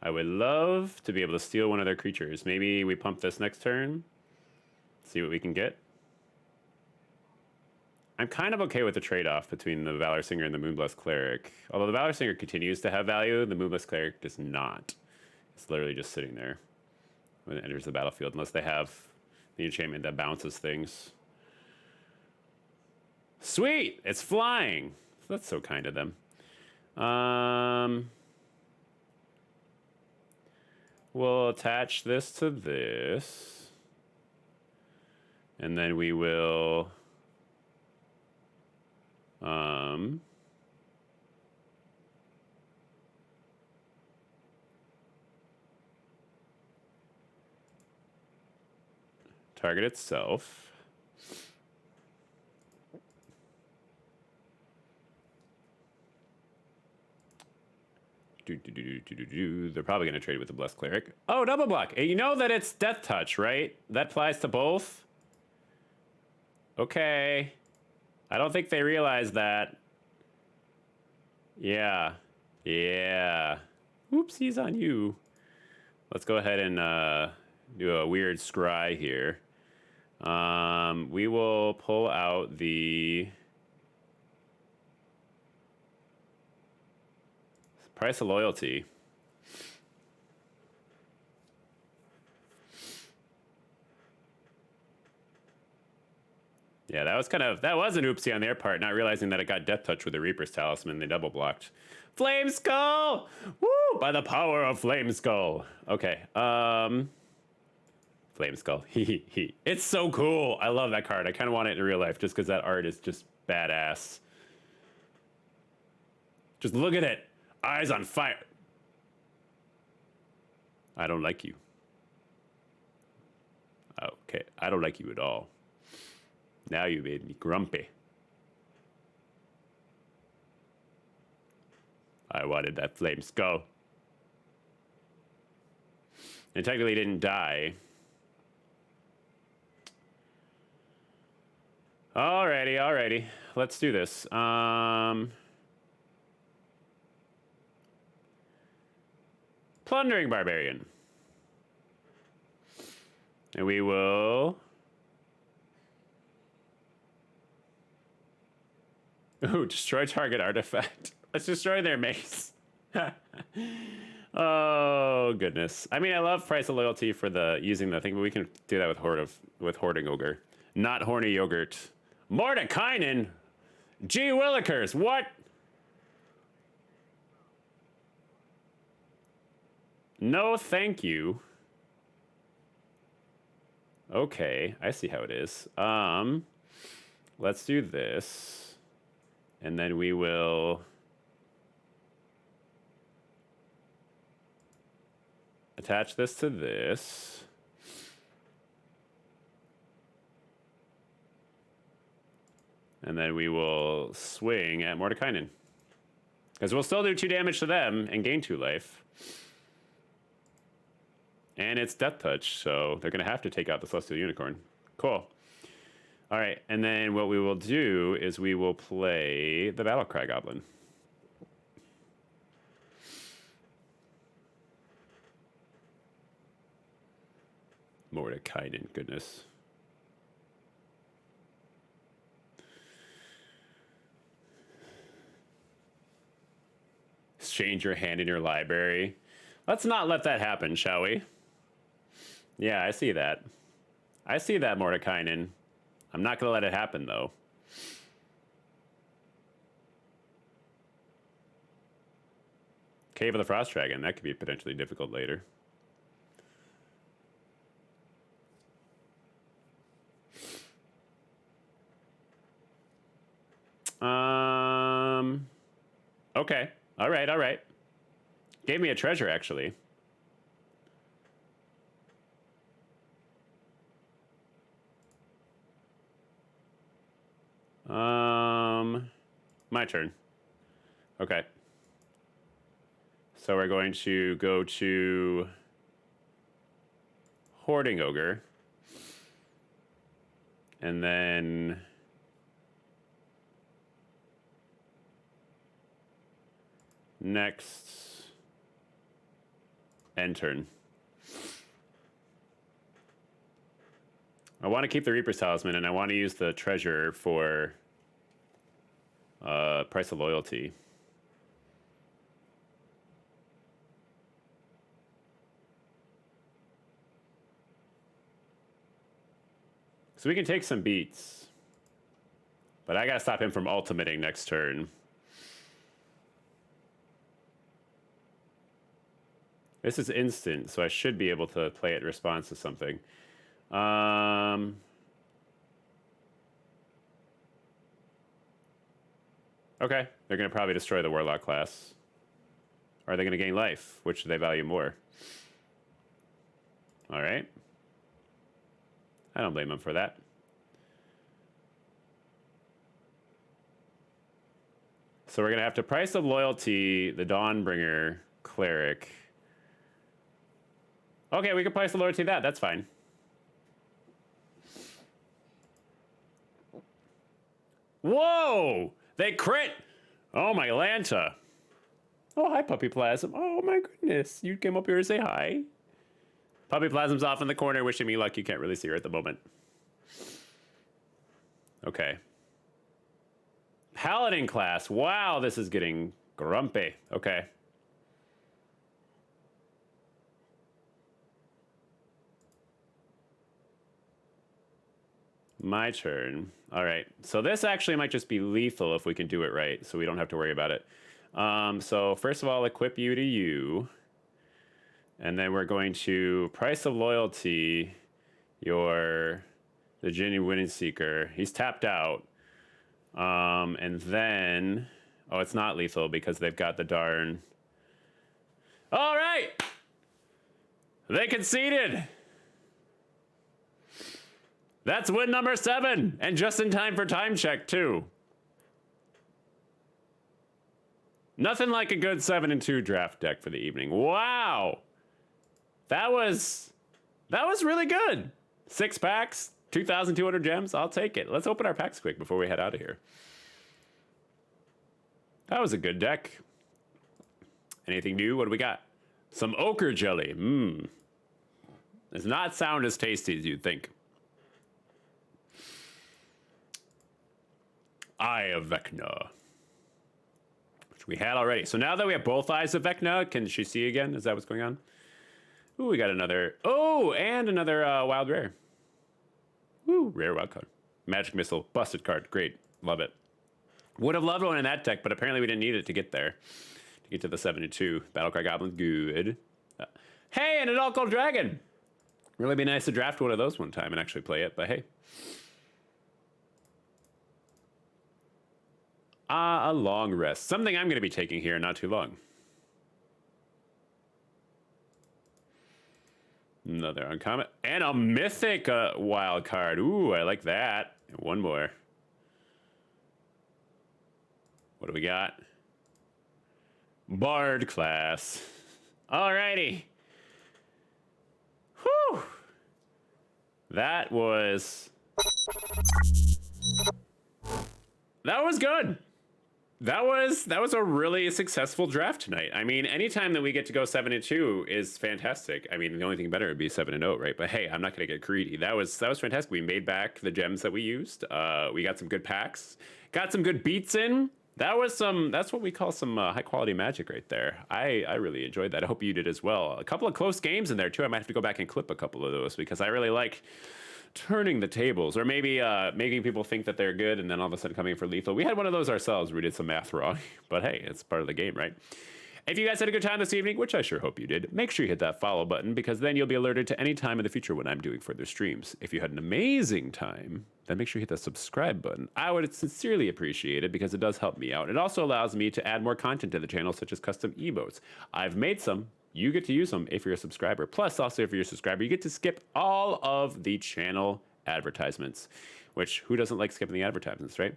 I would love to be able to steal one of their creatures. Maybe we pump this next turn. See what we can get. I'm kind of okay with the trade-off between the Valor Singer and the Moonblessed Cleric. Although the Valor Singer continues to have value, the Moonblessed Cleric does not. It's literally just sitting there when it enters the battlefield, unless they have the enchantment that bounces things. Sweet! It's flying! That's so kind of them. We'll attach this to this. And then we will... target itself. They're probably going to trade with the Blessed Cleric. Oh, double block. You know that it's Death Touch, right? That applies to both? Okay. I don't think they realize that. Yeah. Yeah. Oopsies on you. Let's go ahead and do a weird scry here. We will pull out the Price of Loyalty. Yeah, that was an oopsie on their part, not realizing that it got Death Touch with the Reaper's Talisman. They double blocked. Flame Skull! Woo! By the power of Flame Skull. Okay, Flame Skull. It's so cool. I love that card. I kind of want it in real life just because that art is just badass. Just look at it. Eyes on fire. I don't like you. Okay, I don't like you at all. Now you made me grumpy. I wanted that Flame Skull. And technically didn't die. Alrighty. Let's do this. Plundering Barbarian. And we will... Ooh, destroy target artifact. Let's destroy their mace. Oh, goodness. I mean, I love Price of Loyalty for the using the thing, but we can do that with Hoarding Ogre. Not Horny Yogurt. Mordekainen? Gee Willikers, what? No, thank you. Okay, I see how it is. let's do this. And then we will attach this to this. And then we will swing at Mordekainen. Because we'll still do 2 damage to them and gain 2 life. And it's Death Touch, so they're going to have to take out the Celestial Unicorn. Cool. All right, and then what we will do is we will play the Battlecry Goblin. Mordekainen, goodness. Exchange your hand in your library. Let's not let that happen, shall we? Yeah, I see that. I see that, Mordekainen. I'm not going to let it happen, though. Cave of the Frost Dragon. That could be potentially difficult later. Okay. All right, all right. Gave me a treasure, actually. My turn. Okay. So we're going to go to Hoarding Ogre. And then next end turn. I want to keep the Reaper's Talisman, and I want to use the treasure for Price of Loyalty. So we can take some beats. But I gotta stop him from ultimating next turn. This is instant, so I should be able to play it in response to something. Okay, they're going to probably destroy the Warlock class. Or are they going to gain life? Which do they value more? All right. I don't blame them for that. So we're going to have to Price of Loyalty the Dawnbringer Cleric. Okay, we can Price of Loyalty that. That's fine. Whoa! They crit! Oh, my Lanta. Oh, hi, Puppy Plasm. Oh, my goodness. You came up here to say hi. Puppy Plasm's off in the corner wishing me luck. You can't really see her at the moment. Okay. Paladin class. Wow, this is getting grumpy. Okay. My turn. All right. So this actually might just be lethal if we can do it right, so we don't have to worry about it. So first of all, equip you to you. And then we're going to Price of Loyalty the Genuine Seeker. He's tapped out. And then... Oh, it's not lethal because they've got the darn... All right! They conceded! That's win number 7, and just in time for time check, too. Nothing like a good 7-2 draft deck for the evening. Wow! That was really good. 6 packs, 2,200 gems. I'll take it. Let's open our packs quick before we head out of here. That was a good deck. Anything new? What do we got? Some ochre jelly. Does not sound as tasty as you'd think. Eye of Vecna, which we had already. So now that we have both Eyes of Vecna, can she see again? Is that what's going on? Ooh, we got another. Oh, and another wild rare. Woo, rare wild card. Magic Missile, busted card. Great, love it. Would have loved one in that deck, but apparently we didn't need it to get there. To get to the 7-2. Battlecry Goblin, good. Hey, and an Alcohol Dragon. Really be nice to draft one of those one time and actually play it, but hey. a long rest. Something I'm going to be taking here not too long. Another uncommon. And a mythic wild card. Ooh, I like that. One more. What do we got? Bard class. Alrighty. Whew. That was good. That was a really successful draft tonight. I mean, anytime that we get to go 7-2 is fantastic. I mean, the only thing better would be 7-0, right? But hey, I'm not going to get greedy. That was fantastic. We made back the gems that we used. We got some good packs, got some good beats in. That's what we call some high quality magic right there. I really enjoyed that. I hope you did as well. A couple of close games in there too. I might have to go back and clip a couple of those because I really like turning the tables, or maybe making people think that they're good and then all of a sudden coming for lethal. We had one of those ourselves where we did some math wrong, but hey, it's part of the game, right? If you guys had a good time this evening, which I sure hope you did, make sure you hit that follow button because then you'll be alerted to any time in the future when I'm doing further streams. If you had an amazing time, then make sure you hit the subscribe button. I would sincerely appreciate it because it does help me out. It also allows me to add more content to the channel, such as custom emotes. I've made some. You get to use them if you're a subscriber. Plus, also, if you're a subscriber, you get to skip all of the channel advertisements, which who doesn't like skipping the advertisements, right?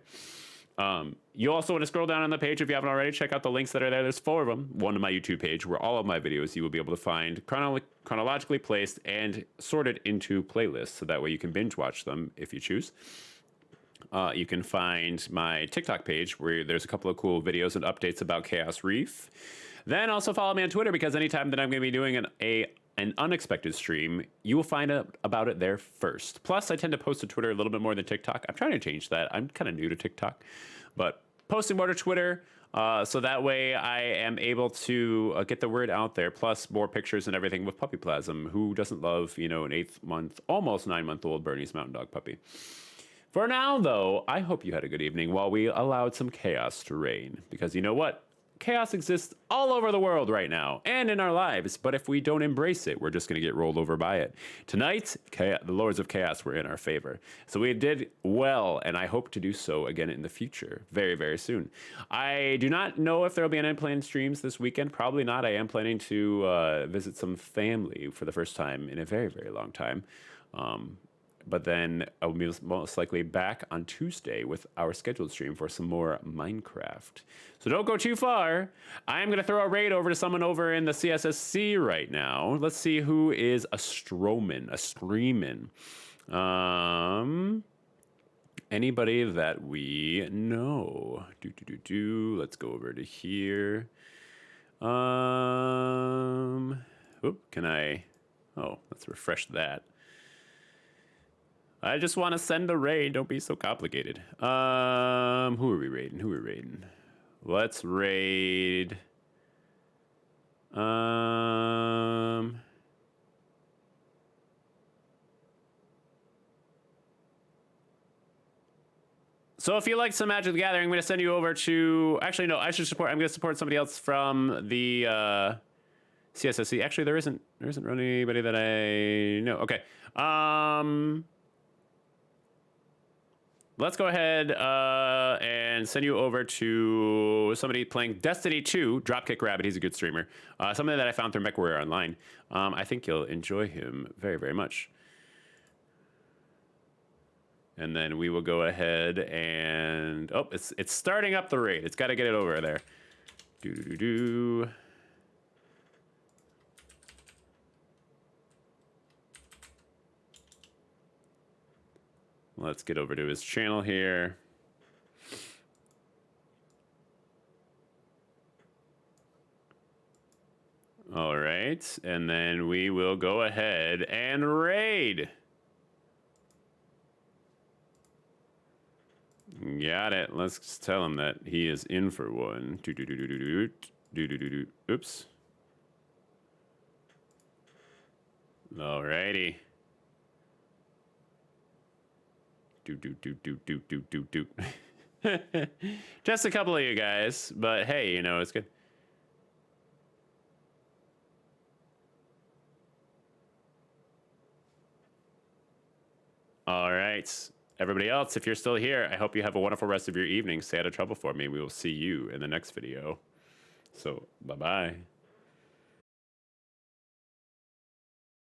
You also want to scroll down on the page if you haven't already. Check out the links that are there. There's 4 of them. One to my YouTube page where all of my videos you will be able to find chronologically placed and sorted into playlists, so that way you can binge watch them if you choose. You can find my TikTok page where there's a couple of cool videos and updates about Chaos Reef. Then also follow me on Twitter because anytime that I'm going to be doing an unexpected stream, you will find out about it there first. Plus, I tend to post to Twitter a little bit more than TikTok. I'm trying to change that. I'm kind of new to TikTok, but posting more to Twitter, so that way I am able to get the word out there. Plus, more pictures and everything with Puppy Plasm. Who doesn't love, an 8-month, almost 9-month-old Bernese Mountain Dog puppy? For now, though, I hope you had a good evening while we allowed some chaos to reign. Because you know what? Chaos exists all over the world right now and in our lives, but if we don't embrace it, we're just going to get rolled over by it. Tonight, the Lords of Chaos were in our favor. So we did well, and I hope to do so again in the future, very, very soon. I do not know if there will be any unplanned streams this weekend. Probably not. I am planning to visit some family for the first time in a very, very long time. But then I will be most likely back on Tuesday with our scheduled stream for some more Minecraft. So don't go too far. I am going to throw a raid over to someone over in the CSSC right now. Let's see who is a Strowman, a Streamin'. Anybody that we know. Let's go over to here. Can I? Oh, let's refresh that. I just want to send a raid. Don't be so complicated. Who are we raiding? Let's raid. So if you like some Magic the Gathering, I'm going to send you over to. Actually, no. I'm going to support somebody else from the CSSC. Actually, there isn't really anybody that I know. Okay. Let's go ahead and send you over to somebody playing Destiny 2, Dropkick Rabbit. He's a good streamer. Something that I found through MechWarrior Online. I think you'll enjoy him very, very much. And then we will go ahead and... Oh, it's starting up the raid. It's got to get it over there. Do-do-do-do. Let's get over to his channel here. All right, and then we will go ahead and raid. Got it. Let's just tell him that he is in for one. Oops. All righty. Do. Just a couple of you guys, but hey, it's good. All right. Everybody else, if you're still here, I hope you have a wonderful rest of your evening. Stay out of trouble for me. We will see you in the next video. So, bye-bye.